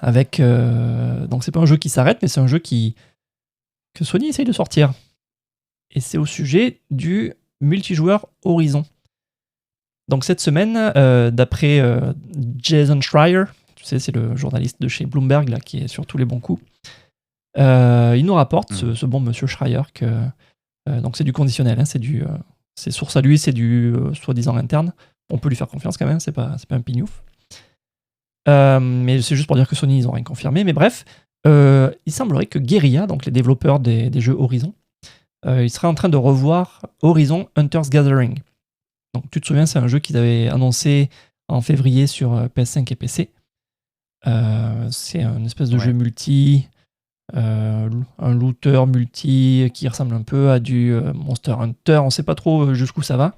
Avec donc c'est pas un jeu qui s'arrête, mais c'est un jeu que Sony essaye de sortir. Et c'est au sujet du multijoueur Horizon. Donc cette semaine, d'après Jason Schreier, tu sais, c'est le journaliste de chez Bloomberg là, qui est sur tous les bons coups, il nous rapporte, ce bon monsieur Schreier, que donc c'est du conditionnel, hein, c'est source à lui, c'est du soi-disant interne. On peut lui faire confiance quand même, c'est pas un pignouf. Mais c'est juste pour dire que Sony, ils n'ont rien confirmé. Mais bref, il semblerait que Guerrilla, donc les développeurs des jeux Horizon, ils seraient en train de revoir Horizon Hunter's Gathering. Donc tu te souviens, c'est un jeu qu'ils avaient annoncé en février sur PS5 et PC. C'est un espèce de Ouais. jeu multi, un looter multi qui ressemble un peu à du Monster Hunter. On sait pas trop jusqu'où ça va.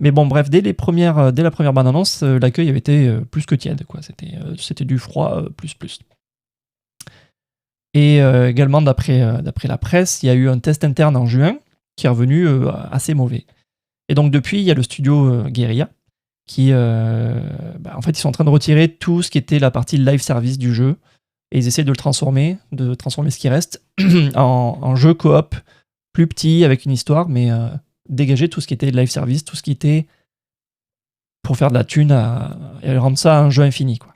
Mais bon, bref, dès la première bande-annonce, l'accueil avait été plus que tiède, quoi. C'était du froid plus. Et également, d'après la presse, il y a eu un test interne en juin qui est revenu assez mauvais. Et donc, depuis, il y a le studio Guerrilla qui, en fait, ils sont en train de retirer tout ce qui était la partie live service du jeu. Et ils essaient de transformer ce qui reste en jeu coop plus petit avec une histoire, mais dégager tout ce qui était live service, tout ce qui était pour faire de la thune et rendre ça un jeu infini, quoi.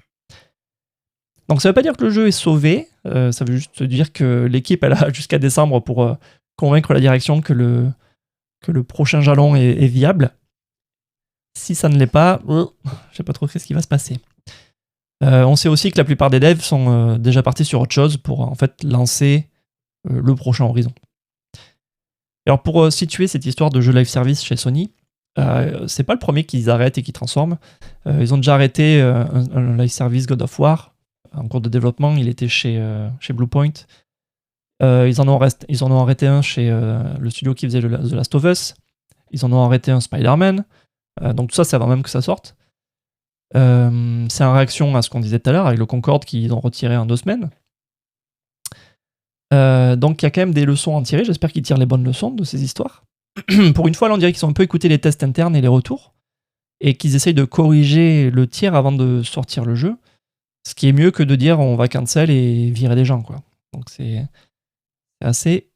Donc ça veut pas dire que le jeu est sauvé, ça veut juste dire que l'équipe elle a jusqu'à décembre pour convaincre la direction que le prochain jalon est viable. Si ça ne l'est pas, je sais pas trop ce qui va se passer. On sait aussi que la plupart des devs sont déjà partis sur autre chose pour en fait lancer le prochain Horizon. Alors pour situer cette histoire de jeu live service chez Sony, c'est pas le premier qu'ils arrêtent et qu'ils transforment. Ils ont déjà arrêté un live service God of War en cours de développement. Il était chez Bluepoint. Ils en ont arrêté un chez le studio qui faisait The Last of Us. Ils en ont arrêté un Spider-Man. Donc tout ça, c'est avant même que ça sorte. C'est en réaction à ce qu'on disait tout à l'heure avec le Concorde qu'ils ont retiré en 2 semaines. Donc il y a quand même des leçons à en tirer. J'espère qu'ils tirent les bonnes leçons de ces histoires. Pour une fois, là, on dirait qu'ils ont un peu écouté les tests internes et les retours et qu'ils essayent de corriger le tir avant de sortir le jeu. Ce qui est mieux que de dire on va cancel et virer des gens, quoi. Donc c'est assez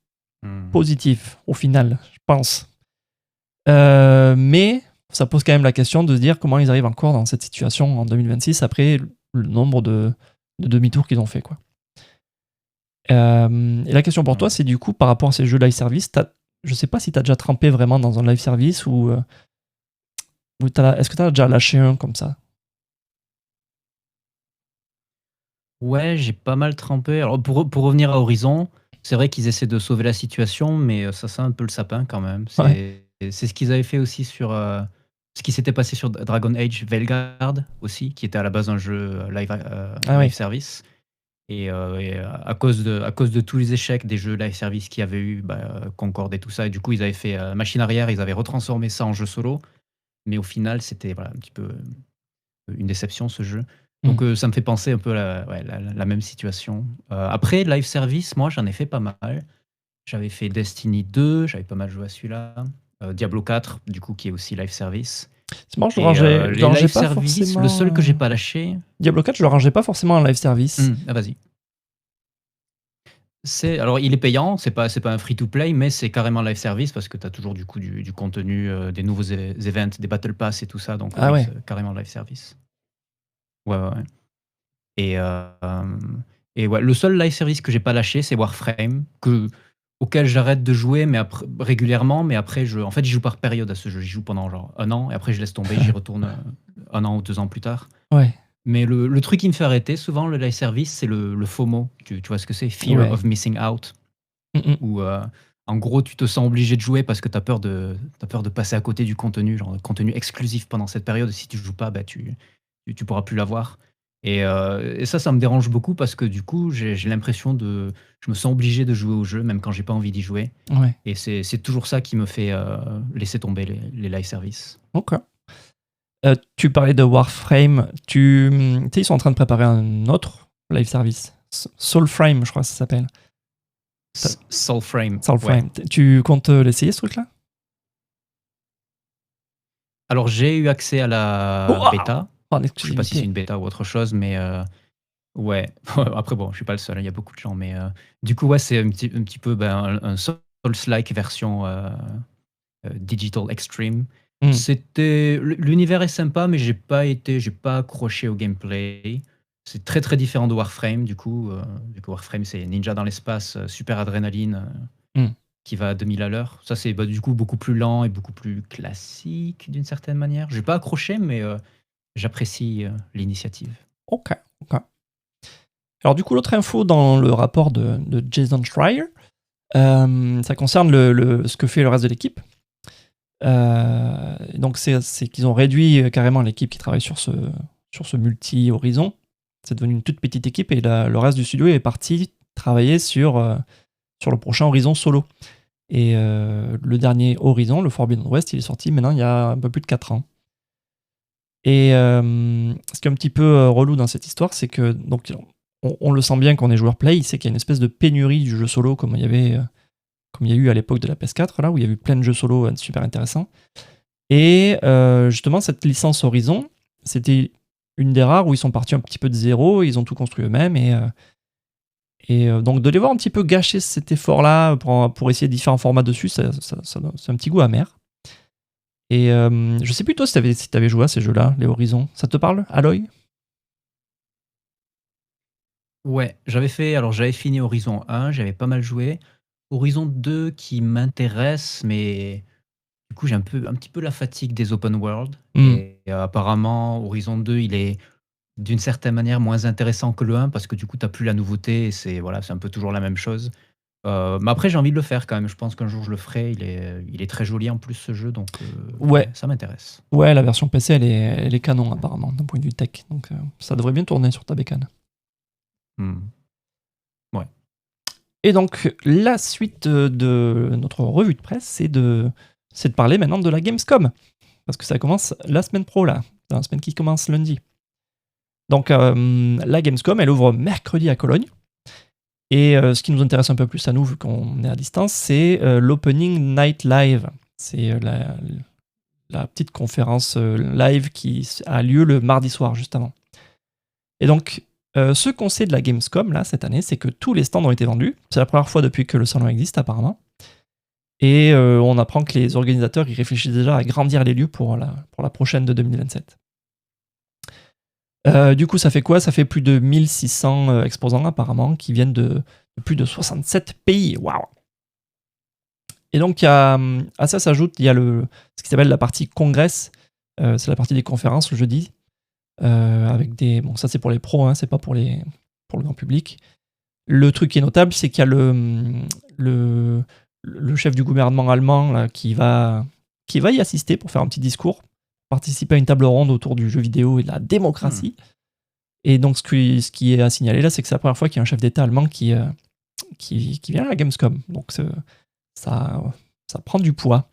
positif au final, je pense. Mais ça pose quand même la question de se dire comment ils arrivent encore dans cette situation en 2026 après le nombre de demi-tours qu'ils ont fait, quoi. Et la question pour toi, c'est du coup par rapport à ces jeux live service, je sais pas si tu as déjà trempé vraiment dans un live service ou est-ce que tu as déjà lâché un comme ça? Ouais, j'ai pas mal trempé. Alors pour revenir à Horizon, c'est vrai qu'ils essaient de sauver la situation, mais ça sent un peu le sapin quand même. Ouais. C'est ce qu'ils avaient fait aussi sur ce qui s'était passé sur Dragon Age Veilguard aussi, qui était à la base un jeu live oui. service. Et à cause de tous les échecs des jeux live service qu'il y avait eu, Concorde et tout ça, et du coup ils avaient fait machine arrière, ils avaient retransformé ça en jeu solo, mais au final c'était voilà, un petit peu une déception ce jeu. Donc ça me fait penser un peu à la même situation. Après live service, moi j'en ai fait pas mal. J'avais fait Destiny 2, j'avais pas mal joué à celui-là. Diablo 4, du coup, qui est aussi live service. C'est marrant, je Et le rangeais live pas service, forcément. le seul que j'ai pas lâché. Diablo 4, je le rangeais pas forcément en live service. Ah, vas-y. Alors, il est payant, c'est pas un free-to-play, mais c'est carrément live service parce que tu as toujours du coup du contenu, des nouveaux events, des battle pass et tout ça. Donc, Ah oui, ouais. c'est carrément live service. Ouais. Et ouais, le seul live service que j'ai pas lâché, c'est Warframe, auquel j'arrête de jouer régulièrement, mais après, en fait, j'y joue par période à ce jeu. J'y joue pendant genre 1 an, et après, je laisse tomber, j'y retourne 1 an ou 2 ans plus tard. Ouais. Mais le truc qui me fait arrêter, souvent, le live service, c'est le FOMO. Tu vois ce que c'est? Fear of missing out. Où, en gros, tu te sens obligé de jouer parce que tu as peur de passer à côté du contenu, genre contenu exclusif pendant cette période. Si tu joues pas, tu pourras plus l'avoir. Et ça me dérange beaucoup parce que du coup, j'ai l'impression je me sens obligé de jouer au jeu, même quand j'ai pas envie d'y jouer. Ouais. Et c'est toujours ça qui me fait laisser tomber les live services. Ok. Tu parlais de Warframe. Tu sais, ils sont en train de préparer un autre live service. Soulframe, je crois que ça s'appelle. Soulframe. Soulframe. Ouais. Tu comptes l'essayer, ce truc-là? Alors, j'ai eu accès à la bêta. Je sais pas si c'est une bêta ou autre chose, mais ouais. Après, bon, je suis pas le seul, il y a beaucoup de gens, mais du coup, ouais, c'est un petit peu un Souls-like version Digital Extreme. L'univers est sympa, mais j'ai pas accroché au gameplay. C'est très très différent de Warframe, du coup. Warframe, c'est ninja dans l'espace, super adrénaline, qui va à 2000 à l'heure. Ça, c'est du coup beaucoup plus lent et beaucoup plus classique d'une certaine manière. J'ai pas accroché, mais j'apprécie l'initiative. Ok. Alors du coup, l'autre info dans le rapport de Jason Schreier, ça concerne ce que fait le reste de l'équipe. Donc c'est qu'ils ont réduit carrément l'équipe qui travaille sur ce multi-horizon. C'est devenu une toute petite équipe et le reste du studio est parti travailler sur le prochain Horizon solo. Et le dernier Horizon, le Forbidden West, il est sorti maintenant il y a un peu plus de 4 ans. Et ce qui est un petit peu relou dans cette histoire, c'est que donc, on le sent bien quand on est joueur play, c'est qu'il y a une espèce de pénurie du jeu solo comme il y a eu à l'époque de la PS4, là, où il y a eu plein de jeux solo super intéressants. Et justement, cette licence Horizon, c'était une des rares où ils sont partis un petit peu de zéro, ils ont tout construit eux-mêmes, et donc de les voir un petit peu gâcher cet effort-là pour essayer différents formats dessus, c'est un petit goût amer. Et je sais plus toi si t'avais joué à ces jeux-là, les Horizons. Ça te parle, Aloy? Ouais, j'avais fini Horizon 1, j'avais pas mal joué. Horizon 2 qui m'intéresse, mais du coup j'ai un petit peu la fatigue des open world. Et apparemment Horizon 2 il est d'une certaine manière moins intéressant que le 1 parce que du coup t'as plus la nouveauté et c'est un peu toujours la même chose. Mais après j'ai envie de le faire quand même. Je pense qu'un jour je le ferai. Il est très joli en plus ce jeu, donc Ouais. ça m'intéresse. Ouais, la version PC, elle est canon apparemment d'un point de vue tech, donc ça devrait bien tourner sur ta bécane. Ouais. Et donc la suite de notre revue de presse, c'est de parler maintenant de la Gamescom, parce que ça commence la semaine pro là, la semaine qui commence lundi. Donc la Gamescom, elle ouvre mercredi à Cologne. Et ce qui nous intéresse un peu plus à nous, vu qu'on est à distance, c'est l'Opening Night Live. C'est la petite conférence live qui a lieu le mardi soir, juste avant. Et donc, ce qu'on sait de la Gamescom, là, cette année, c'est que tous les stands ont été vendus. C'est la première fois depuis que le salon existe, apparemment. Et on apprend que les organisateurs, ils réfléchissent déjà à grandir les lieux pour la prochaine de 2027. Du coup, ça fait quoi? Ça fait plus de 1600 exposants, apparemment, qui viennent de plus de 67 pays. Waouh! Et donc, à ça s'ajoute, il y a ce qui s'appelle la partie congrès. C'est la partie des conférences, le jeudi. Avec des... Bon, ça, c'est pour les pros, hein, c'est pas pour le grand public. Le truc qui est notable, c'est qu'il y a le chef du gouvernement allemand là, qui va y assister pour faire un petit discours, participer à une table ronde autour du jeu vidéo et de la démocratie. Et donc, ce qui est à signaler là, c'est que c'est la première fois qu'il y a un chef d'État allemand qui vient à la Gamescom. Donc, ça prend du poids.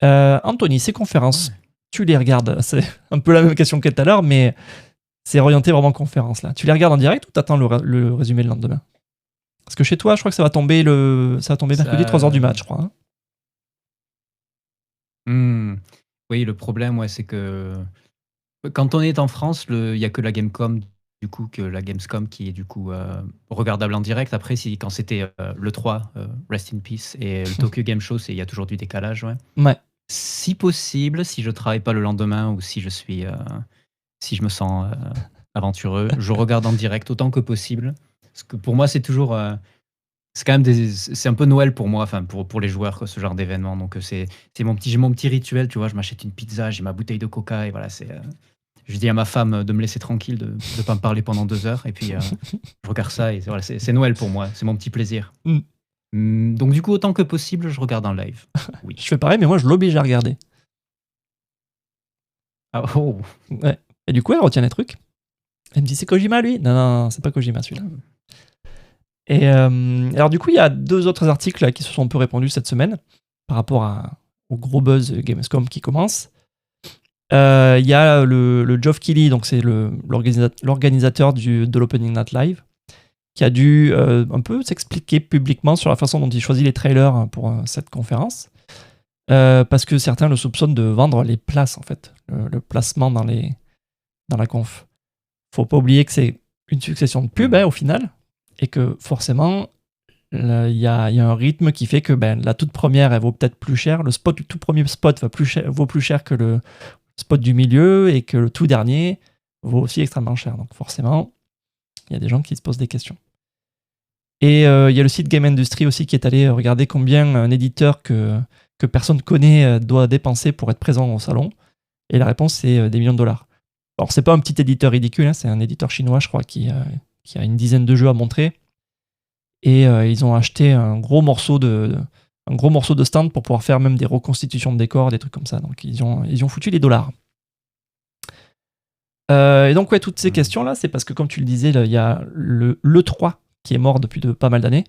Anthony, ces conférences, tu les regardes? C'est un peu la même question que tout à l'heure, mais c'est orienté vraiment conférence là. Tu les regardes en direct ou t'attends le résumé le lendemain? Parce que chez toi, je crois que ça va tomber mercredi 3h du match, je crois. Oui, le problème, c'est que quand on est en France, il n'y a que la Gamescom, du coup, que la Gamescom qui est du coup regardable en direct. Après, quand c'était le 3, Rest in Peace, et le Tokyo Game Show, il y a toujours du décalage. Ouais. Si possible, si je travaille pas le lendemain ou si je me sens aventureux, je regarde en direct autant que possible. Parce que pour moi, c'est toujours... c'est quand même c'est un peu Noël pour moi, enfin pour les joueurs, ce genre d'événement. Donc j'ai mon petit rituel, tu vois, je m'achète une pizza, j'ai ma bouteille de coca et voilà, je dis à ma femme de me laisser tranquille, de ne pas me parler pendant 2 heures et puis je regarde ça et voilà, c'est Noël pour moi, c'est mon petit plaisir. Donc du coup, autant que possible, je regarde en live. Oui. Je fais pareil, mais moi je l'oblige à regarder. Ah, oh. Ouais. Et du coup, elle retient les trucs. Elle me dit, c'est Kojima lui? Non, c'est pas Kojima celui-là. Et alors du coup, il y a 2 autres articles là, qui se sont un peu répandus cette semaine par rapport au gros buzz Gamescom qui commence. Il y a le Geoff Keighley, donc c'est l'organisateur de l'Opening Night Live, qui a dû un peu s'expliquer publiquement sur la façon dont il choisit les trailers pour cette conférence. Parce que certains le soupçonnent de vendre les places, en fait, le placement dans la conf. Faut pas oublier que c'est une succession de pubs au final, et que forcément, il y a un rythme qui fait que la toute première, elle vaut peut-être plus cher, le tout premier spot vaut plus cher que le spot du milieu, et que le tout dernier vaut aussi extrêmement cher. Donc forcément, il y a des gens qui se posent des questions. Et il y a le site Game Industry aussi qui est allé regarder combien un éditeur que personne connaît doit dépenser pour être présent au salon. Et la réponse, c'est des millions de dollars. Alors, c'est pas un petit éditeur ridicule, hein, c'est un éditeur chinois, je crois, qui a une dizaine de jeux à montrer. Et ils ont acheté un gros morceau de un gros morceau de stand pour pouvoir faire même des reconstitutions de décors, des trucs comme ça. Donc ils ont foutu les dollars. Et donc ouais, toutes ces questions-là, c'est parce que comme tu le disais, il y a l'E3 qui est mort depuis pas mal d'années.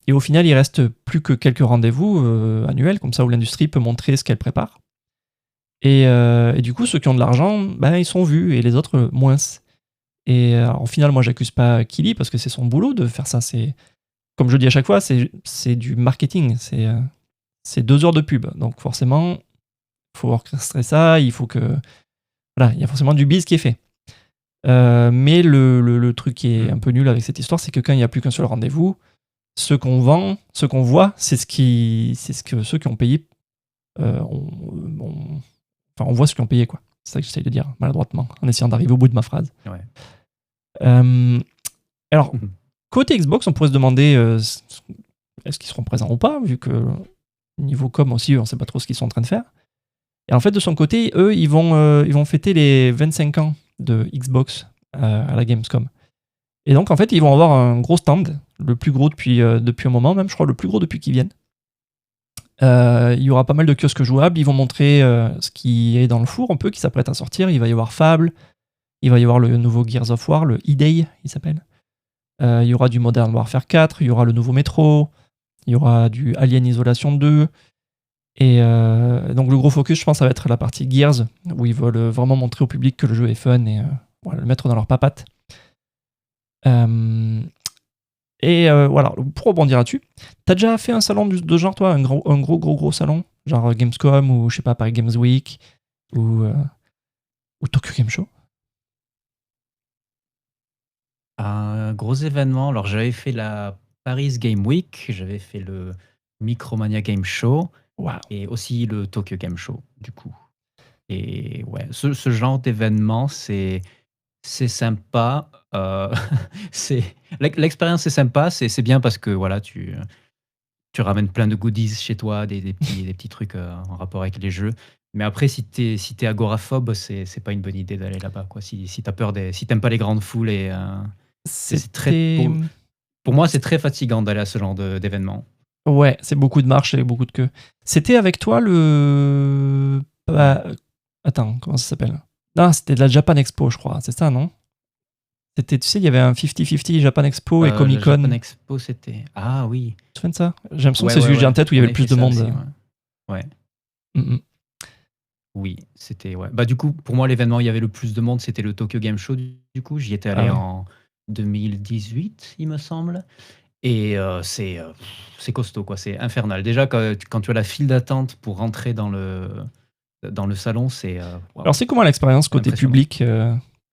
Et au final, il reste plus que quelques rendez-vous annuels, comme ça, où l'industrie peut montrer ce qu'elle prépare. Et du coup, ceux qui ont de l'argent, ils sont vus, et les autres, moins. Et alors, au final, moi, j'accuse pas Kili, parce que c'est son boulot de faire ça. Comme je dis à chaque fois, c'est du marketing. C'est 2 heures de pub. Donc forcément, il faut orchestrer ça, il faut que... Voilà, il y a forcément du biz qui est fait. Mais le truc qui est un peu nul avec cette histoire, c'est que quand il n'y a plus qu'un seul rendez-vous, ce qu'on vend, ce qu'on voit, c'est ce que ceux qui ont payé, on voit ce qu'ils ont payé, quoi. C'est ça que j'essaye de dire maladroitement, en essayant d'arriver au bout de ma phrase. Ouais. Alors, côté Xbox, on pourrait se demander est-ce qu'ils seront présents ou pas, vu que niveau com aussi, on ne sait pas trop ce qu'ils sont en train de faire. Et en fait, de son côté, eux, ils vont fêter les 25 ans de Xbox à la Gamescom. Et donc, en fait, ils vont avoir un gros stand, le plus gros depuis un moment, même, je crois, le plus gros depuis qu'ils viennent. Il y aura pas mal de kiosques jouables. Ils vont montrer ce qui est dans le four, un peu, qui s'apprête à sortir. Il va y avoir Fable, il va y avoir le nouveau Gears of War, le E-Day, il s'appelle. Il y aura du Modern Warfare 4, il y aura le nouveau Metro, il y aura du Alien Isolation 2. Et donc, le gros focus, je pense, ça va être la partie Gears, où ils veulent vraiment montrer au public que le jeu est fun et le mettre dans leur papate. Voilà, pour rebondir là-dessus, t'as déjà fait un salon de genre, toi, un gros salon, genre Gamescom ou je sais pas, Paris Games Week ou Tokyo Game Show? Un gros événement, alors j'avais fait la Paris Game Week, j'avais fait le Micromania Game Show Waouh. et aussi le Tokyo Game Show, du coup. Et ouais, ce genre d'événement, c'est sympa. L'expérience est sympa, c'est bien parce que voilà, tu ramènes plein de goodies chez toi, des petits trucs en rapport avec les jeux. Mais après, si t'es agoraphobe, c'est pas une bonne idée d'aller là-bas, quoi. Si t'as peur si t'aimes pas les grandes foules et c'est très pour moi, c'est très fatigant d'aller à ce genre d'événement. Ouais, c'est beaucoup de marches et beaucoup de queues. C'était avec toi Attends, comment ça s'appelle? Non, c'était de la Japan Expo, je crois. C'est ça, non? C'était, tu sais, il y avait un 50-50 Japan Expo et Comic Con. Japan Expo, c'était... Ah oui. Tu te souviens de ça? J'ai l'impression que c'est celui que j'ai en tête où il y avait le plus de monde. Aussi, ouais. Oui, c'était... Ouais. Bah, du coup, pour moi, l'événement où il y avait le plus de monde, c'était le Tokyo Game Show. Du coup, j'y étais allé en 2018, il me semble. Et c'est costaud, quoi. C'est infernal. Déjà, quand tu as la file d'attente pour rentrer dans le salon, c'est... wow. Alors, c'est comment l'expérience côté public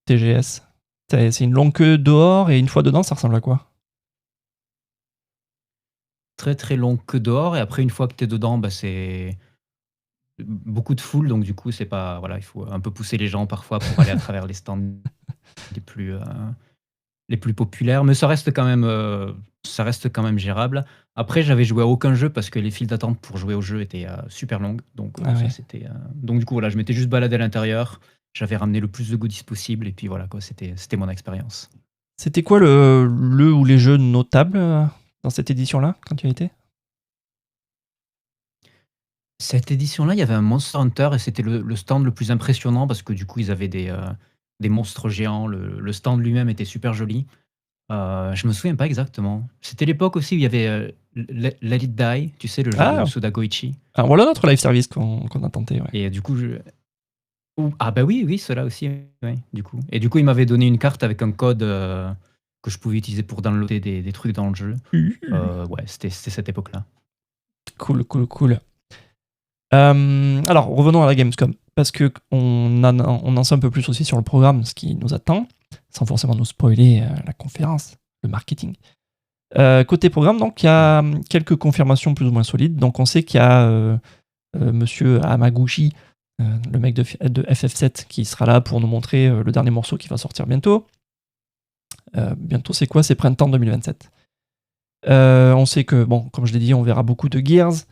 TGS? C'est une longue queue dehors et une fois dedans, ça ressemble à quoi? Très très long queue dehors et après, une fois que tu es dedans, bah, c'est beaucoup de foule. Donc, du coup, c'est pas... Voilà, il faut un peu pousser les gens parfois pour aller à travers les stands les plus populaires. Mais ça reste quand même gérable. Après, j'avais joué à aucun jeu parce que les files d'attente pour jouer au jeu étaient super longues. Donc, c'était... Donc, du coup, voilà, je m'étais juste baladé à l'intérieur. J'avais ramené le plus de goodies possible et puis voilà, quoi, c'était mon expérience. C'était quoi le ou les jeux notables dans cette édition-là, quand tu y étais? Cette édition-là, il y avait un Monster Hunter et c'était le stand le plus impressionnant parce que du coup, ils avaient des monstres géants. Le stand lui-même était super joli. Je me souviens pas exactement. C'était l'époque aussi où il y avait Let It Die, tu sais, le jeu de Suda Goichi. Ah, voilà notre live service qu'on a tenté. Ouais. Et du coup, ah bah oui, cela aussi, ouais, du coup. Et du coup, il m'avait donné une carte avec un code que je pouvais utiliser pour downloader des trucs dans le jeu. Ouais, c'était cette époque-là. Cool. Alors, revenons à la Gamescom, parce qu'on en sait un peu plus aussi sur le programme, ce qui nous attend, sans forcément nous spoiler la conférence, le marketing. Côté programme, donc, il y a quelques confirmations plus ou moins solides. Donc, on sait qu'il y a monsieur Hamaguchi, le mec de FF7, qui sera là pour nous montrer le dernier morceau qui va sortir bientôt. Bientôt, c'est quoi? C'est printemps 2027. On sait que, bon, comme je l'ai dit, on verra beaucoup de Gears.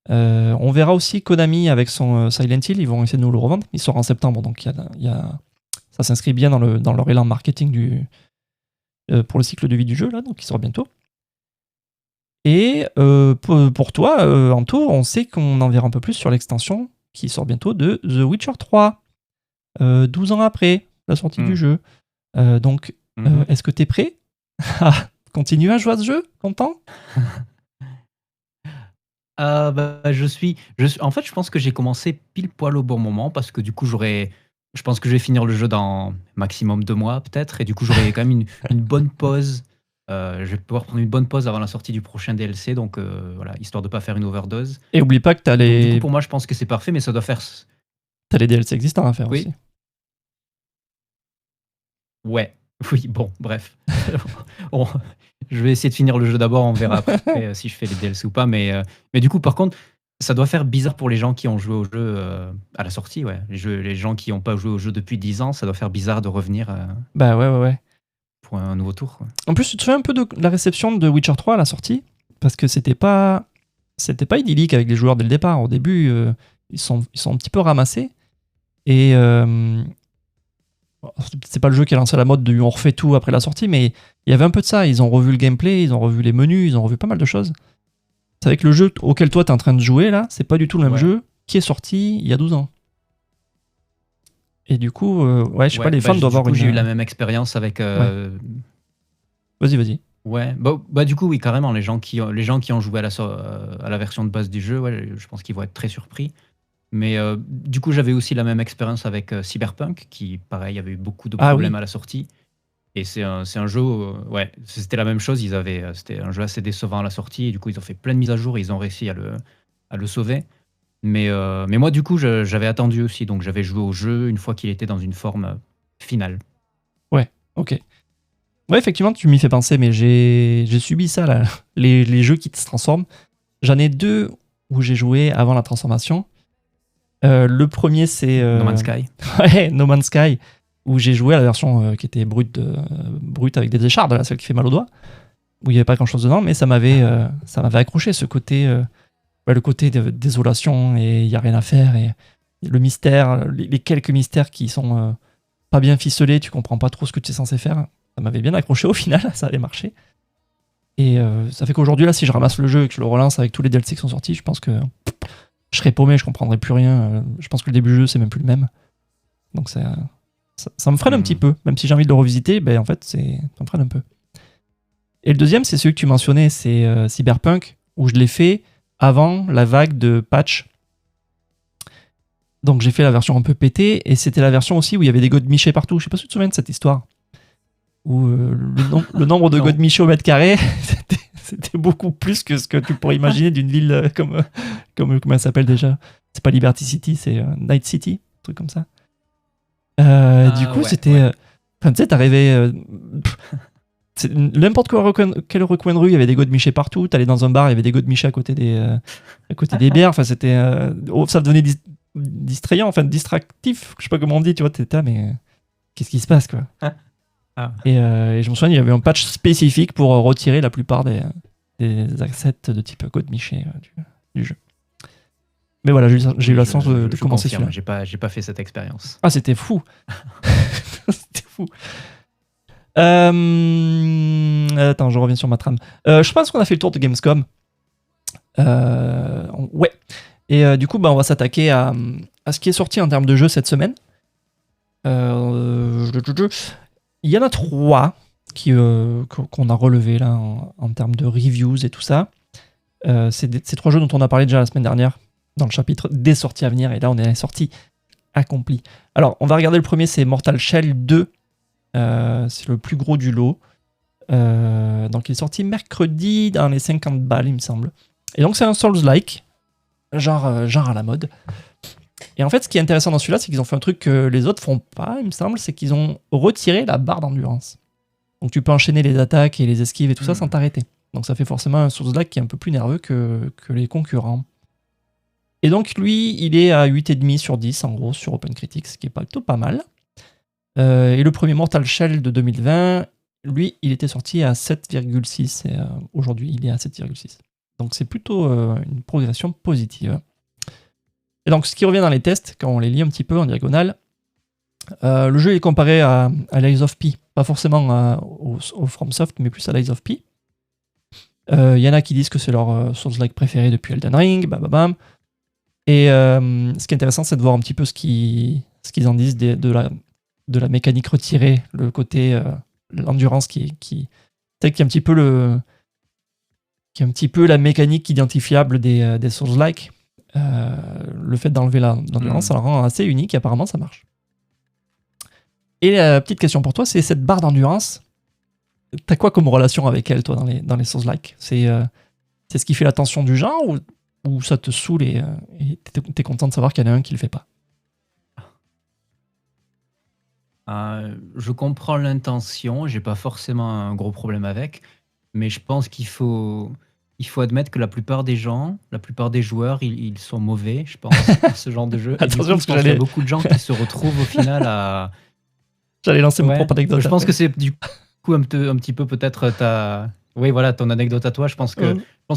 On verra aussi Konami avec son Silent Hill. Ils vont essayer de nous le revendre. Il sort en septembre, donc ça s'inscrit bien dans leur élan marketing pour le cycle de vie du jeu, là, donc il sort bientôt. Et pour toi, Anto, on sait qu'on en verra un peu plus sur l'extension qui sort bientôt de The Witcher 3, 12 ans après la sortie du jeu. Donc, est-ce que tu es prêt à continuer à jouer à ce jeu? Content? En fait, je pense que j'ai commencé pile poil au bon moment parce que du coup, je pense que je vais finir le jeu dans maximum 2 mois peut-être et du coup, j'aurai quand même une bonne pause. Je vais pouvoir prendre une bonne pause avant la sortie du prochain DLC, donc voilà, histoire de pas faire une overdose. Et oublie pas que t'as Donc, du les... coup, pour moi, je pense que c'est parfait, mais ça doit faire... t'as les DLC existants à faire Oui. aussi. Ouais. Oui, bon, bref. Je vais essayer de finir le jeu d'abord, on verra après si je fais les DLC ou pas. Mais du coup, par contre, ça doit faire bizarre pour les gens qui ont joué au jeu à la sortie. Ouais. Les gens qui n'ont pas joué au jeu depuis 10 ans, ça doit faire bizarre de revenir Bah ouais. pour un nouveau tour. Quoi. En plus, tu te souviens un peu de la réception de Witcher 3 à la sortie? Parce que c'était pas idyllique avec les joueurs dès le départ. Au début, ils sont un petit peu ramassés. Et c'est pas le jeu qui a lancé la mode de on refait tout après la sortie, mais il y avait un peu de ça. Ils ont revu le gameplay, ils ont revu les menus, ils ont revu pas mal de choses. C'est avec le jeu auquel toi t'es en train de jouer là, c'est pas du tout le même jeu qui est sorti il y a 12 ans. Et du coup, je sais pas, les fans doivent avoir une... J'ai eu la même expérience avec... Vas-y. Ouais, du coup, oui, carrément, les gens qui ont joué à la version de base du jeu, ouais, je pense qu'ils vont être très surpris. Mais du coup, j'avais aussi la même expérience avec Cyberpunk, qui, pareil, avait eu beaucoup de problèmes à la sortie. Et c'est un jeu, c'était la même chose. C'était un jeu assez décevant à la sortie. Et du coup, ils ont fait plein de mises à jour et ils ont réussi à le sauver. Mais moi, du coup, j'avais attendu aussi. Donc, j'avais joué au jeu une fois qu'il était dans une forme finale. Ouais, ok. Ouais, effectivement, tu m'y fais penser, mais j'ai subi ça, là. Les jeux qui se transforment. J'en ai 2 où j'ai joué avant la transformation. Le premier, c'est... No Man's Sky. Ouais, No Man's Sky, où j'ai joué à la version qui était brute avec des échardes, là, celle qui fait mal aux doigts, où il n'y avait pas grand-chose dedans, mais ça m'avait accroché, ce côté... le côté de désolation, et il n'y a rien à faire, et le mystère, les quelques mystères qui sont pas bien ficelés, tu comprends pas trop ce que tu es censé faire. Ça m'avait bien accroché au final, ça avait marché. Et ça fait qu'aujourd'hui, là, si je ramasse le jeu et que je le relance avec tous les DLC qui sont sortis, je pense que je serais paumé, je comprendrais plus rien. Je pense que le début du jeu, c'est même plus le même. Donc ça me freine un petit peu. Même si j'ai envie de le revisiter, en fait, ça me freine un peu. Et le deuxième, c'est celui que tu mentionnais, c'est Cyberpunk, où je l'ai fait avant la vague de patch. Donc j'ai fait la version un peu pétée, et c'était la version aussi où il y avait des godemichés partout. Je sais pas si tu te souviens de cette histoire. Où le nombre de godemichés au mètre carré, c'était beaucoup plus que ce que tu pourrais imaginer d'une ville comme comment elle s'appelle déjà. C'est pas Liberty City, c'est Night City, un truc comme ça. Du coup, c'était... Enfin, tu sais, t'arrivais... n'importe quel recoin de rue, il y avait des godemichés partout. T'allais dans un bar, il y avait des godemichés à côté des bières. Enfin, c'était... ça devenait distrayant, enfin distractif. Je sais pas comment on dit, tu vois. T'étais là, mais qu'est-ce qui se passe, quoi. Et je me souviens, il y avait un patch spécifique pour retirer la plupart des assets de type godemiché du jeu. Mais voilà, j'ai eu la chance de commencer celui-là. J'ai pas fait cette expérience. Ah, c'était fou. C'était fou. Attends, je reviens sur ma trame. Je pense qu'on a fait le tour de Gamescom. Ouais. Et du coup, on va s'attaquer à ce qui est sorti en termes de jeux cette semaine. Il y en a 3 qu'on a relevés là, en termes de reviews et tout ça. C'est 3 jeux dont on a parlé déjà la semaine dernière dans le chapitre des sorties à venir, et là on est à la sortie accomplie. Alors on va regarder le premier, c'est Mortal Shell 2. C'est le plus gros du lot. Donc il est sorti mercredi dans les 50 balles, il me semble. Et donc c'est un Souls-like, genre à la mode. Et en fait, ce qui est intéressant dans celui-là, c'est qu'ils ont fait un truc que les autres font pas, il me semble, c'est qu'ils ont retiré la barre d'endurance. Donc tu peux enchaîner les attaques et les esquives et tout ça sans t'arrêter. Donc ça fait forcément un Souls-like qui est un peu plus nerveux que les concurrents. Et donc lui, il est à 8,5 sur 10 en gros sur OpenCritics, ce qui est plutôt pas mal. Et le premier Mortal Shell de 2020, lui, il était sorti à 7,6 et aujourd'hui, il est à 7,6. Donc c'est plutôt une progression positive. Et donc ce qui revient dans les tests, quand on les lit un petit peu en diagonale, le jeu est comparé à Lies of P. Pas forcément au FromSoft, mais plus à Lies of P. Il y en a qui disent que c'est leur Souls-like préféré depuis Elden Ring, bam. Et ce qui est intéressant, c'est de voir un petit peu ce qu'ils en disent de la mécanique retirée, le côté l'endurance qui est un petit peu un petit peu la mécanique identifiable des Souls-like. Le fait d'enlever l'endurance, ça le rend assez unique et apparemment ça marche. Et la petite question pour toi, c'est cette barre d'endurance. T'as quoi comme relation avec elle, toi, dans les Souls-like? C'est ce qui fait la tension du genre ou ça te saoule et t'es content de savoir qu'il y en a un qui le fait pas? Je comprends l'intention, j'ai pas forcément un gros problème avec, mais je pense qu'il faut admettre que la plupart des gens, la plupart des joueurs, ils sont mauvais, je pense, à ce genre de jeu. Et du Attention, coup, parce je que pense qu'il y a beaucoup de gens qui se retrouvent au final à. J'allais lancer ma Ouais, propre anecdote. je pense après. que c'est du coup un petit peu peut-être oui, voilà, ton anecdote à toi. Je pense qu'il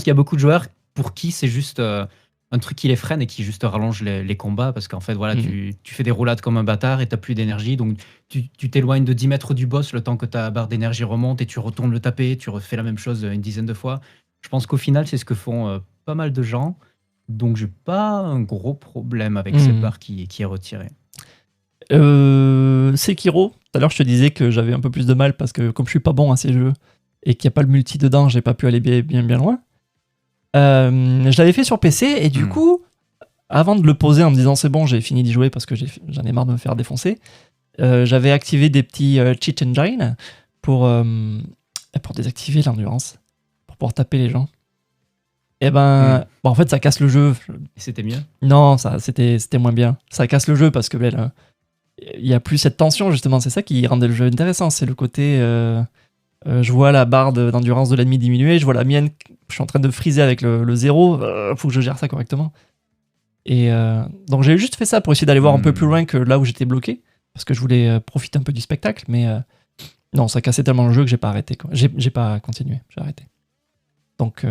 y a beaucoup de joueurs pour qui c'est juste un truc qui les freine et qui juste rallonge les combats parce qu'en fait, voilà, tu fais des roulades comme un bâtard et t'as plus d'énergie. Donc, tu t'éloignes de 10 mètres du boss le temps que ta barre d'énergie remonte et tu retournes le taper. Tu refais la même chose une dizaine de fois. Je pense qu'au final, c'est ce que font pas mal de gens. Donc, j'ai pas un gros problème avec cette barre qui est retirée. Sekiro, tout à l'heure je te disais que j'avais un peu plus de mal parce que comme je suis pas bon à ces jeux et qu'il n'y a pas le multi dedans, j'ai pas pu aller bien loin. Je l'avais fait sur PC et du coup, avant de le poser en me disant c'est bon, j'ai fini d'y jouer parce que j'en ai marre de me faire défoncer, j'avais activé des petits cheat engines pour désactiver l'endurance, pour pouvoir taper les gens. Et bon, en fait, ça casse le jeu. Et c'était mieux? Non, c'était moins bien. Ça casse le jeu parce que il n'y a plus cette tension, justement. C'est ça qui rendait le jeu intéressant. C'est le côté je vois la barre d'endurance de l'ennemi diminuer, je vois la mienne, je suis en train de freezer avec le 0, faut que je gère ça correctement. Et donc j'ai juste fait ça pour essayer d'aller voir un peu plus loin que là où j'étais bloqué, parce que je voulais profiter un peu du spectacle, mais non, ça cassait tellement le jeu que j'ai pas arrêté. J'ai pas continué, j'ai arrêté. Donc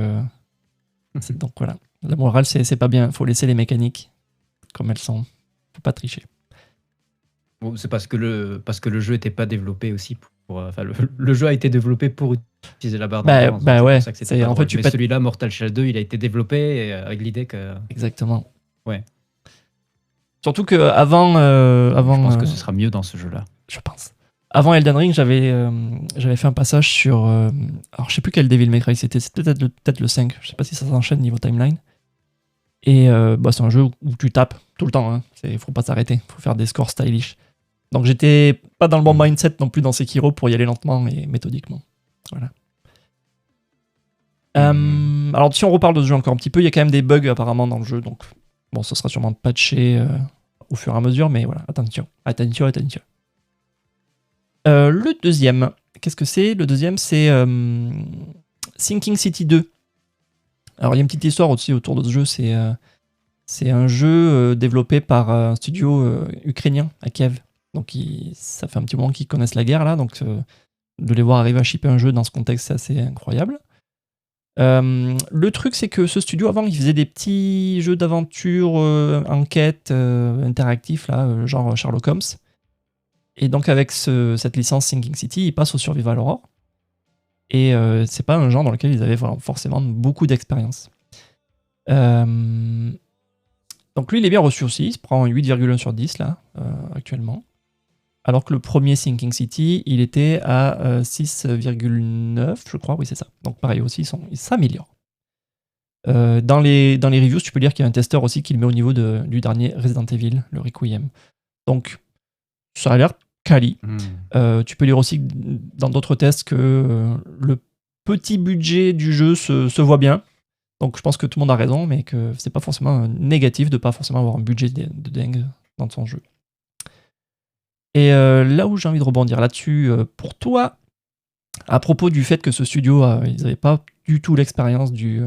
voilà. La morale, c'est pas bien, faut laisser les mécaniques comme elles sont, faut pas tricher. Bon, c'est parce que le jeu n'était pas développé aussi le jeu a été développé pour utiliser la barre d'endurance. Bah ouais, c'est pour ça que c'était pas en drôle. fait, Mais celui-là, Mortal Shell 2, il a été développé avec l'idée que. Exactement. Ouais. Surtout que avant, je pense que ce sera mieux dans ce jeu-là. Je pense. Avant Elden Ring, j'avais fait un passage sur. Alors, je sais plus quel Devil May Cry c'était. C'était peut-être le 5. Je sais pas si ça s'enchaîne niveau timeline. Et c'est un jeu où tu tapes tout le temps. Il faut pas s'arrêter. Il faut faire des scores stylish. Donc, j'étais pas dans le bon mindset non plus dans Sekiro pour y aller lentement et méthodiquement. Voilà. Alors, si on reparle de ce jeu encore un petit peu, il y a quand même des bugs apparemment dans le jeu. Donc, bon, ça sera sûrement patché au fur et à mesure. Mais voilà, attention. Le deuxième, qu'est-ce que c'est? Le deuxième, c'est Sinking City 2. Alors, il y a une petite histoire aussi autour de ce jeu. C'est un jeu développé par un studio ukrainien à Kiev. Donc, ça fait un petit moment qu'ils connaissent la guerre, là. Donc, de les voir arriver à shipper un jeu dans ce contexte, c'est assez incroyable. Le truc, c'est que ce studio, avant, il faisait des petits jeux d'aventure, enquête, interactifs, là, genre Sherlock Holmes. Et donc avec cette licence Sinking City, ils passent au Survival Horror. Et c'est pas un genre dans lequel ils avaient forcément beaucoup d'expérience. Donc lui, il est bien reçu aussi. Il se prend 8,1 sur 10 là, actuellement. Alors que le premier Sinking City, il était à 6,9, je crois. Oui, c'est ça. Donc pareil aussi, ils s'améliorent. Dans les reviews, tu peux lire qu'il y a un testeur aussi qui le met au niveau du dernier Resident Evil, le Requiem. Donc ça a l'air quali. Tu peux lire aussi dans d'autres tests que le petit budget du jeu se voit bien. Donc je pense que tout le monde a raison, mais que c'est pas forcément négatif de pas forcément avoir un budget de dingue dans son jeu. Et là où j'ai envie de rebondir là-dessus, pour toi, à propos du fait que ce studio, ils n'avaient pas du tout l'expérience du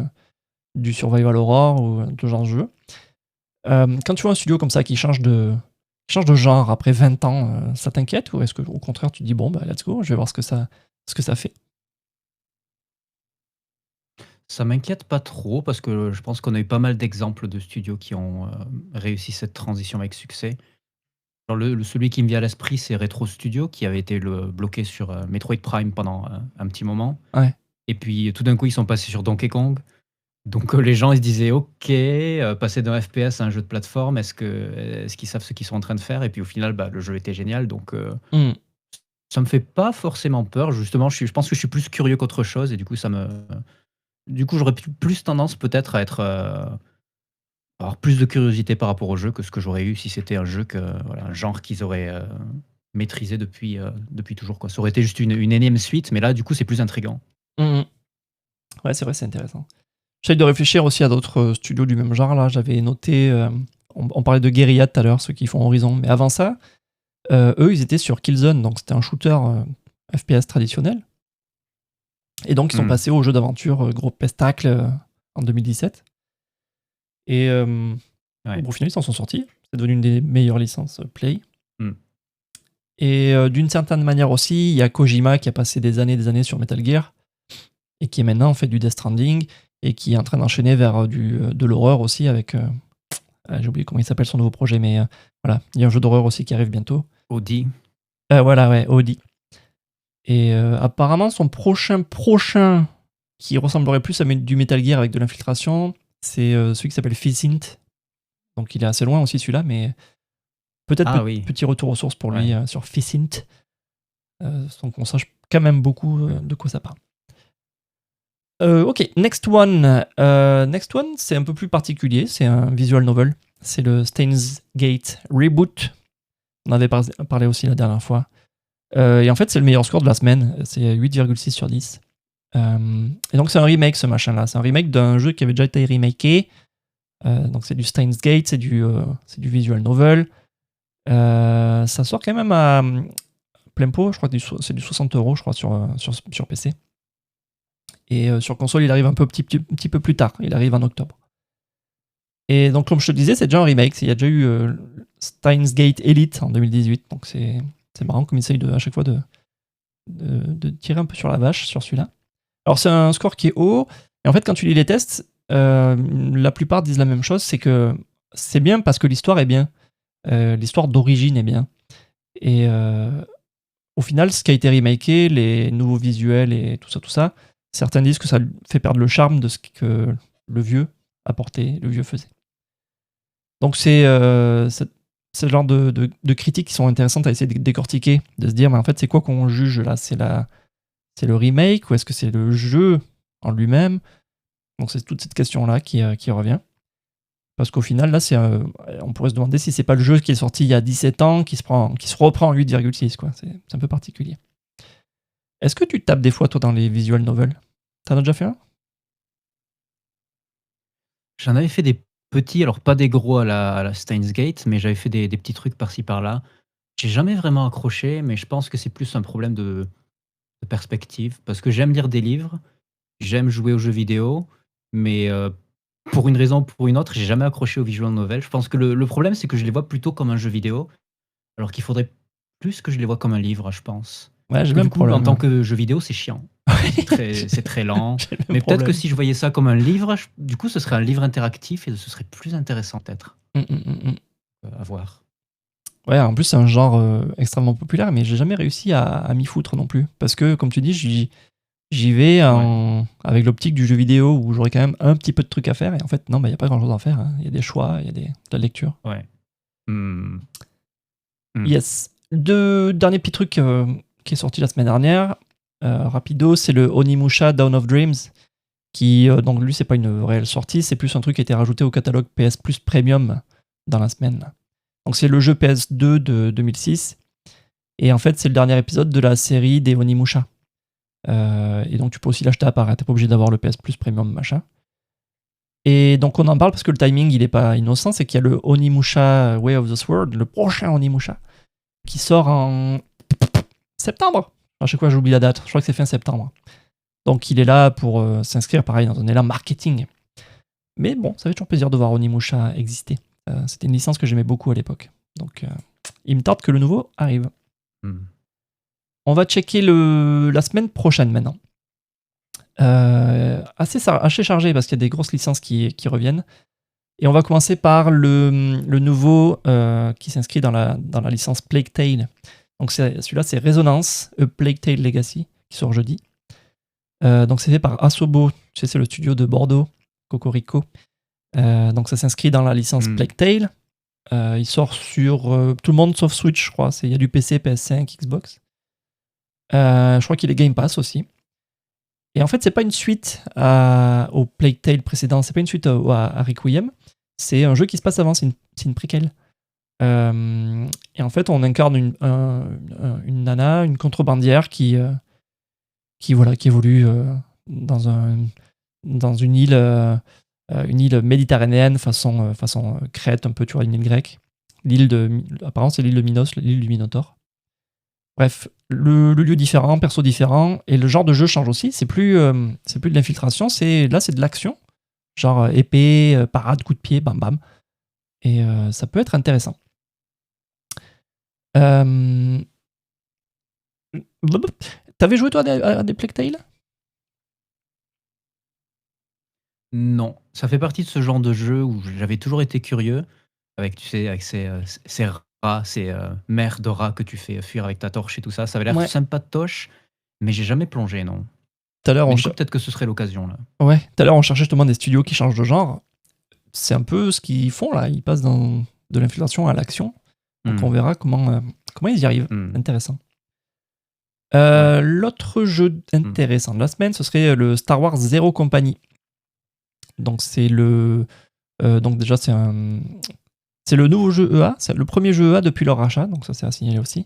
Survival Horror ou de genre de jeu, quand tu vois un studio comme ça qui change de genre après 20 ans, ça t'inquiète ou est-ce que au contraire tu te dis bon bah let's go, je vais voir ce que ça fait? Ça m'inquiète pas trop parce que je pense qu'on a eu pas mal d'exemples de studios qui ont réussi cette transition avec succès. Alors celui qui me vient à l'esprit, c'est Retro Studio qui avait été bloqué sur Metroid Prime pendant un petit moment. Ouais. Et puis tout d'un coup, ils sont passés sur Donkey Kong. Donc les gens ils se disaient OK, passer d'un FPS à un jeu de plateforme, est-ce qu'ils savent ce qu'ils sont en train de faire? Et puis au final, bah, le jeu était génial donc Hmm. ça me fait pas forcément peur. Justement, je pense que je suis plus curieux qu'autre chose et du coup, j'aurais plus tendance peut-être à avoir plus de curiosité par rapport au jeu que ce que j'aurais eu si c'était un jeu voilà, un genre qu'ils auraient, maîtrisé depuis toujours, quoi. Ça aurait été juste une énième suite, mais là, du coup, c'est plus intriguant. Hmm. Ouais, c'est vrai, c'est intéressant. J'essaie de réfléchir aussi à d'autres studios du même genre. Là, j'avais noté, on parlait de Guerrilla tout à l'heure, ceux qui font Horizon. Mais avant ça, eux, ils étaient sur Killzone, donc c'était un shooter FPS traditionnel. Et donc, ils sont Mmh. passés au jeu d'aventure gros pestacle en 2017. Et Ouais. au final, ils s'en sont sortis. C'est devenu une des meilleures licences Play. Mmh. Et d'une certaine manière aussi, il y a Kojima qui a passé des années sur Metal Gear et qui est maintenant fait du Death Stranding et qui est en train d'enchaîner vers de l'horreur aussi avec. J'ai oublié comment il s'appelle son nouveau projet, mais voilà, il y a un jeu d'horreur aussi qui arrive bientôt. Audi. Voilà, ouais, Audi. Et apparemment, son prochain qui ressemblerait plus à du Metal Gear avec de l'infiltration, c'est celui qui s'appelle Physint. Donc il est assez loin aussi celui-là, mais peut-être Ah oui. petit retour aux sources pour lui Ouais. sur Physint, sans qu'on sache quand même beaucoup de quoi ça parle. Ok, next one. Next one, c'est un peu plus particulier, c'est un visual novel. C'est le Steins Gate Reboot. On avait parlé aussi la dernière fois. Et en fait, c'est le meilleur score de la semaine. C'est 8,6 sur 10. Et donc, c'est un remake, ce machin-là. C'est un remake d'un jeu qui avait déjà été remaké. Donc, c'est du Steins Gate, c'est du visual novel. Ça sort quand même à plein pot. Je crois que c'est du 60 €, je crois, sur PC. Et sur console, il arrive un petit peu plus tard. Il arrive en octobre. Et donc, comme je te disais, c'est déjà un remake. Il y a déjà eu Steins Gate Elite en 2018. Donc, c'est marrant comme il essaye à chaque fois de tirer un peu sur la vache sur celui-là. Alors, c'est un score qui est haut. Et en fait, quand tu lis les tests, la plupart disent la même chose. C'est que c'est bien parce que l'histoire est bien. L'histoire d'origine est bien. Et au final, ce qui a été remaké, les nouveaux visuels et tout ça, certains disent que ça fait perdre le charme de ce que le vieux apportait, le vieux faisait. Donc c'est le genre de critiques qui sont intéressantes à essayer de décortiquer, de se dire, mais en fait, c'est quoi qu'on juge là? C'est le remake ou est-ce que c'est le jeu en lui-même? Donc c'est toute cette question-là qui revient. Parce qu'au final, là, on pourrait se demander si c'est pas le jeu qui est sorti il y a 17 ans qui se reprend en 8,6, quoi. C'est un peu particulier. Est-ce que tu tapes des fois, toi, dans les visual novels? T'en as déjà fait un? J'en avais fait des petits, alors pas des gros à la Steins Gate, mais j'avais fait des petits trucs par-ci par-là. J'ai jamais vraiment accroché, mais je pense que c'est plus un problème de perspective. Parce que j'aime lire des livres, j'aime jouer aux jeux vidéo, mais pour une raison ou pour une autre, j'ai jamais accroché aux visual novels. Je pense que le problème, c'est que je les vois plutôt comme un jeu vidéo, alors qu'il faudrait plus que je les vois comme un livre, je pense. Ouais, j'ai Parce le que du même coup, en problème. tant que jeu vidéo, c'est chiant. C'est très lent. J'ai le même Mais peut-être que problème. si je voyais ça comme un livre, du coup, ce serait un livre interactif et ce serait plus intéressant peut-être à voir. Ouais, en plus, c'est un genre extrêmement populaire, mais j'ai jamais réussi à m'y foutre non plus. Parce que, comme tu dis, j'y vais avec l'optique du jeu vidéo où j'aurais quand même un petit peu de trucs à faire. Et en fait, non, il n'y a pas grand-chose à faire. Hein. Il y a des choix, il y a de la lecture. Ouais. Mmh. Mmh. Yes. Deux derniers petits trucs qui est sorti la semaine dernière. Rapido, c'est le Onimusha Dawn of Dreams. Qui, donc lui, c'est pas une réelle sortie, c'est plus un truc qui a été rajouté au catalogue PS Plus Premium dans la semaine. Donc c'est le jeu PS2 de 2006. Et en fait, c'est le dernier épisode de la série des Onimusha. Et donc tu peux aussi l'acheter à part, hein, t'es pas obligé d'avoir le PS Plus Premium machin. Et donc on en parle parce que le timing il est pas innocent, c'est qu'il y a le Onimusha Way of the Sword, le prochain Onimusha, qui sort en septembre. À chaque fois j'oublie la date, je crois que c'est fin septembre. Donc il est là pour s'inscrire pareil dans un élan marketing. Mais bon, ça fait toujours plaisir de voir Onimusha exister. C'était une licence que j'aimais beaucoup à l'époque. Donc il me tarde que le nouveau arrive. On va checker la semaine prochaine maintenant. Assez chargé parce qu'il y a des grosses licences qui reviennent. Et on va commencer par le nouveau qui s'inscrit dans la licence Plague Tale. Donc celui-là, c'est Resonance, A Plague Tale Legacy, qui sort jeudi. Donc c'est fait par Asobo, tu sais, c'est le studio de Bordeaux, Cocorico. Donc ça s'inscrit dans la licence Plague Tale. Il sort sur tout le monde sauf Switch, je crois. Il y a du PC, PS5, Xbox. Je crois qu'il est Game Pass aussi. Et en fait, c'est pas une suite au Plague Tale précédent, c'est pas une suite à Requiem. C'est un jeu qui se passe avant, c'est une préquelle. Et en fait, on incarne une nana, une contrebandière qui évolue dans une île méditerranéenne façon Crète, un peu, tu vois, une île grecque. Apparemment, c'est l'île de Minos, l'île du Minotaure. Bref, le lieu différent, perso différent, et le genre de jeu change aussi. C'est plus de l'infiltration, c'est de l'action. Genre épée, parade, coup de pied, bam bam. Et ça peut être intéressant. T'avais joué toi à des Plague Tale ? Non, ça fait partie de ce genre de jeu où j'avais toujours été curieux, avec, tu sais, avec ces rats, ces mers de rats que tu fais fuir avec ta torche et tout ça. Ça avait l'air Ouais. sympatoche, mais j'ai jamais plongé, non. Tout à l'heure, Mais du coup, peut-être que ce serait l'occasion, là. Ouais, tout à l'heure, on cherchait justement des studios qui changent de genre. C'est un peu ce qu'ils font là. Ils passent de l'infiltration à l'action. Donc on verra comment ils y arrivent. Intéressant. L'autre jeu intéressant de la semaine, ce serait le Star Wars Zero Company. Donc c'est donc déjà c'est le nouveau jeu EA, c'est le premier jeu EA depuis leur rachat, donc ça c'est à signaler aussi.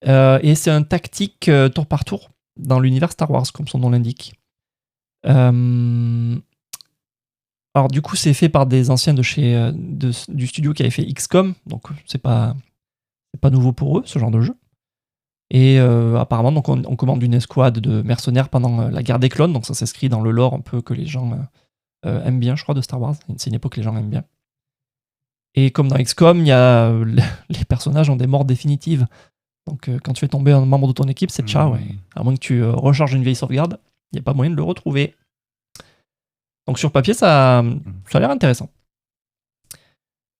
Et c'est un tactique tour par tour dans l'univers Star Wars, comme son nom l'indique. Alors du coup, c'est fait par des anciens du studio qui avait fait XCOM, donc c'est pas nouveau pour eux, ce genre de jeu. Et apparemment, donc on commande une escouade de mercenaires pendant la guerre des clones, donc ça s'inscrit dans le lore un peu que les gens aiment bien, je crois, de Star Wars. C'est une époque que les gens aiment bien. Et comme dans XCOM, les personnages ont des morts définitives. Donc quand tu fais tomber un membre de ton équipe, c'est ciao. À moins que tu recharges une vieille sauvegarde, il n'y a pas moyen de le retrouver. Donc sur papier, ça a l'air intéressant.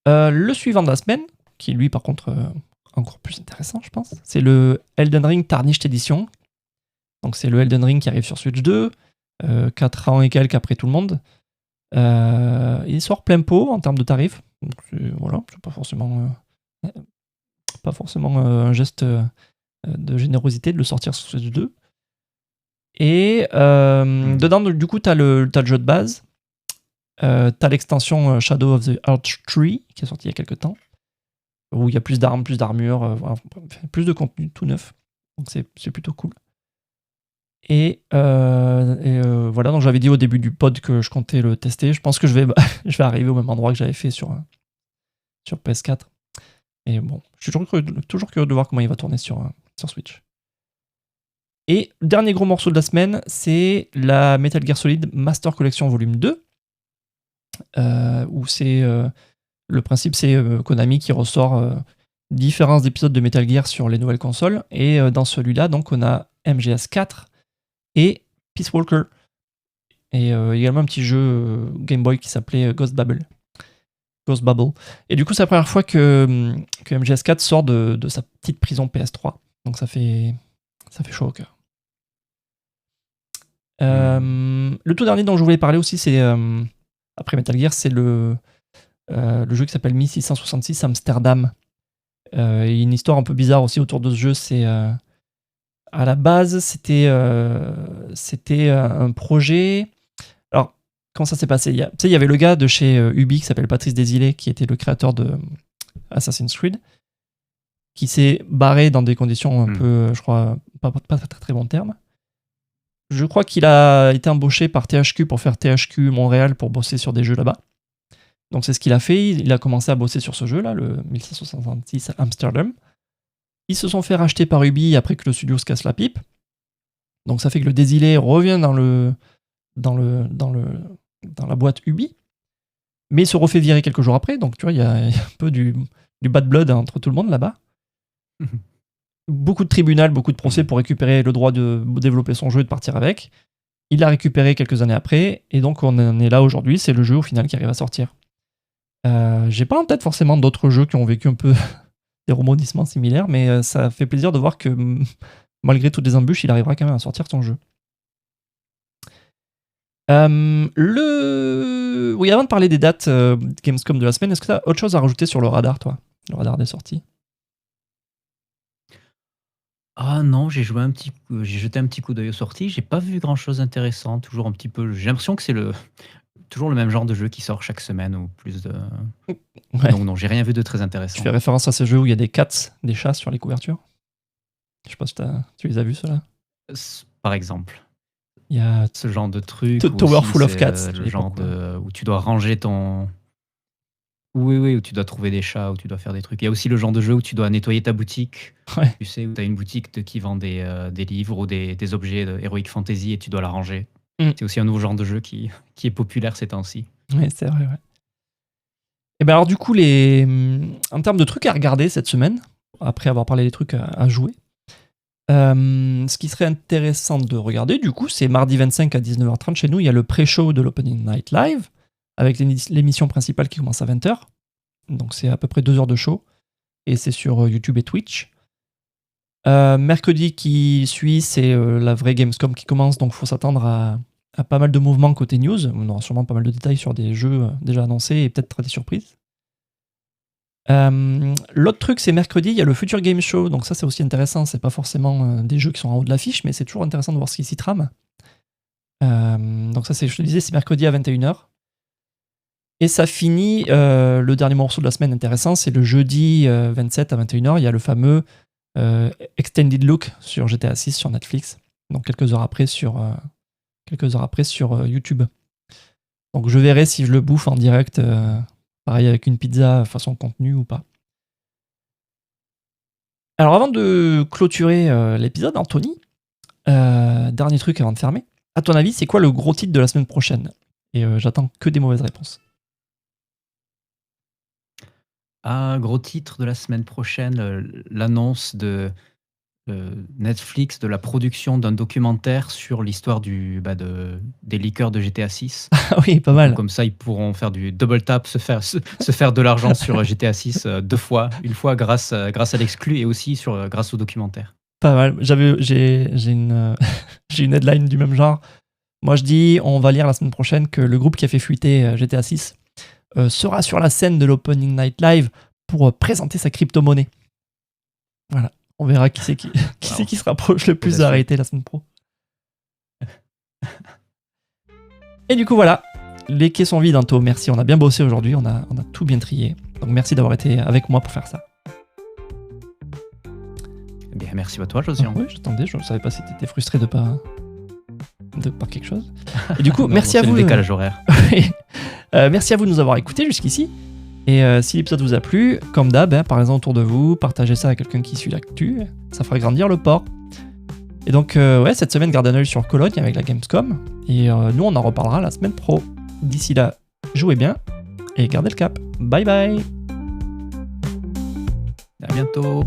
Le suivant de la semaine, qui lui par contre encore plus intéressant je pense, c'est le Elden Ring Tarnished Edition. Donc c'est le Elden Ring qui arrive sur Switch 2, 4 ans et quelques après tout le monde. Il sort plein pot en termes de tarifs. Donc voilà, c'est pas forcément un geste de générosité de le sortir sur Switch 2. Et dedans, du coup, t'as le jeu de base. T'as l'extension Shadow of the Archtree qui est sortie il y a quelques temps, où il y a plus d'armes, plus d'armure, plus de contenu tout neuf. Donc c'est plutôt cool. Et voilà, donc j'avais dit au début du pod que je comptais le tester. Je pense que je vais arriver au même endroit que j'avais fait sur PS4. Et bon, je suis toujours curieux de voir comment il va tourner sur Switch. Et le dernier gros morceau de la semaine, c'est la Metal Gear Solid Master Collection Volume 2, où c'est le principe, c'est Konami qui ressort différents épisodes de Metal Gear sur les nouvelles consoles. Et dans celui-là, donc, on a MGS 4 et Peace Walker. Et également un petit jeu Game Boy qui s'appelait Ghost Bubble. Et du coup, c'est la première fois que MGS4 sort de sa petite prison PS3. Donc ça fait chaud au cœur. Le tout dernier dont je voulais parler aussi, c'est après Metal Gear, c'est le jeu qui s'appelle 1666 Amsterdam. Il y a une histoire un peu bizarre aussi autour de ce jeu. C'est à la base, c'était un projet. Alors, comment ça s'est passé ? Il y avait le gars de chez Ubi qui s'appelle Patrice Desilets, qui était le créateur de Assassin's Creed, qui s'est barré dans des conditions un peu, je crois, pas très très bon terme. Je crois qu'il a été embauché par THQ pour faire THQ Montréal pour bosser sur des jeux là-bas. Donc c'est ce qu'il a fait, il a commencé à bosser sur ce jeu-là, le 1666 Amsterdam. Ils se sont fait racheter par Ubi après que le studio se casse la pipe. Donc ça fait que le Desilets revient dans la boîte Ubi, mais il se refait virer quelques jours après. Donc tu vois, il y a un peu du bad blood entre tout le monde là-bas. Beaucoup de tribunaux, beaucoup de procès pour récupérer le droit de développer son jeu et de partir avec. Il l'a récupéré quelques années après, et donc on en est là aujourd'hui, c'est le jeu au final qui arrive à sortir. J'ai pas en tête forcément d'autres jeux qui ont vécu un peu des rebondissements similaires, mais ça fait plaisir de voir que malgré toutes les embûches, il arrivera quand même à sortir son jeu. Oui, avant de parler des dates Gamescom de la semaine, est-ce que tu as autre chose à rajouter sur le radar, toi? Le radar des sorties? Ah non, j'ai jeté un petit coup d'œil aux sorties. J'ai pas vu grand-chose d'intéressant. Toujours un petit peu. J'ai l'impression que c'est toujours le même genre de jeu qui sort chaque semaine ou plus de. Ouais. Donc non, j'ai rien vu de très Tu intéressant. fais référence à ces jeux où il y a des cats, des chats sur les couvertures? Je sais pas si tu les as vus, ceux-là? Par exemple, Il y a ce genre de truc. Tower Aussi, Full of c'est, Cats. le genre où tu dois ranger ton. Oui, où tu dois trouver des chats, où tu dois faire des trucs. Il y a aussi le genre de jeu où tu dois nettoyer ta boutique. Ouais. Tu sais, où tu as une boutique qui vend des livres ou des objets de Heroic Fantasy et tu dois la ranger. C'est aussi un nouveau genre de jeu qui est populaire ces temps-ci. Oui, c'est vrai, ouais. Et ben alors du coup, en termes de trucs à regarder cette semaine, après avoir parlé des trucs à jouer, ce qui serait intéressant de regarder, du coup, c'est mardi 25 à 19h30 chez nous, il y a le pré-show de l'Opening Night Live, avec l'émission principale qui commence à 20h. Donc c'est à peu près 2 heures de show, et c'est sur YouTube et Twitch. Mercredi qui suit, c'est la vraie Gamescom qui commence, donc il faut s'attendre à pas mal de mouvements côté news. On aura sûrement pas mal de détails sur des jeux déjà annoncés et peut-être des surprises. L'autre truc, c'est mercredi, il y a le Future Game Show, donc ça c'est aussi intéressant. C'est pas forcément des jeux qui sont en haut de l'affiche, mais c'est toujours intéressant de voir ce qui s'y trame. Donc ça, je te disais, c'est mercredi à 21h. Et ça finit, le dernier morceau de la semaine intéressant, c'est le jeudi 27 à 21h. Il y a le fameux Extended Look sur GTA 6 sur Netflix, donc quelques heures après sur YouTube. Donc je verrai si je le bouffe en direct, pareil avec une pizza façon contenu ou pas. Alors avant de clôturer l'épisode, Anthony, dernier truc avant de fermer. À ton avis, c'est quoi le gros titre de la semaine prochaine? Et j'attends que des mauvaises réponses. Gros titre de la semaine prochaine, l'annonce de Netflix de la production d'un documentaire sur l'histoire des leakers de GTA 6. Ah oui, pas mal. Comme ça, ils pourront faire du double tap, se faire de l'argent sur GTA 6 2 fois. Une fois grâce à l'exclu et aussi grâce au documentaire. Pas mal. J'ai une headline du même genre. Moi, je dis, on va lire la semaine prochaine que le groupe qui a fait fuiter GTA 6 sera sur la scène de l'Opening Night Live pour présenter sa crypto-monnaie. Voilà. On verra qui c'est qui se rapproche le plus d'arrêter la semaine pro. Et du coup, voilà. Les quais sont vides, Anto. Merci. On a bien bossé aujourd'hui. On a tout bien trié. Donc, merci d'avoir été avec moi pour faire ça. Eh bien, merci à toi, Josian. Oui, j'attendais. Je ne savais pas si tu étais frustré de pas quelque chose. Et du coup, non, merci à vous. C'est le décalage horaire. Merci à vous de nous avoir écoutés jusqu'ici. Et si l'épisode vous a plu, comme d'hab, parlez-en autour de vous, partagez ça à quelqu'un qui suit l'actu, ça fera grandir le port. Et donc, cette semaine, gardez un œil sur Cologne avec la Gamescom. Et nous, on en reparlera la semaine pro. D'ici là, jouez bien et gardez le cap. Bye bye. À bientôt.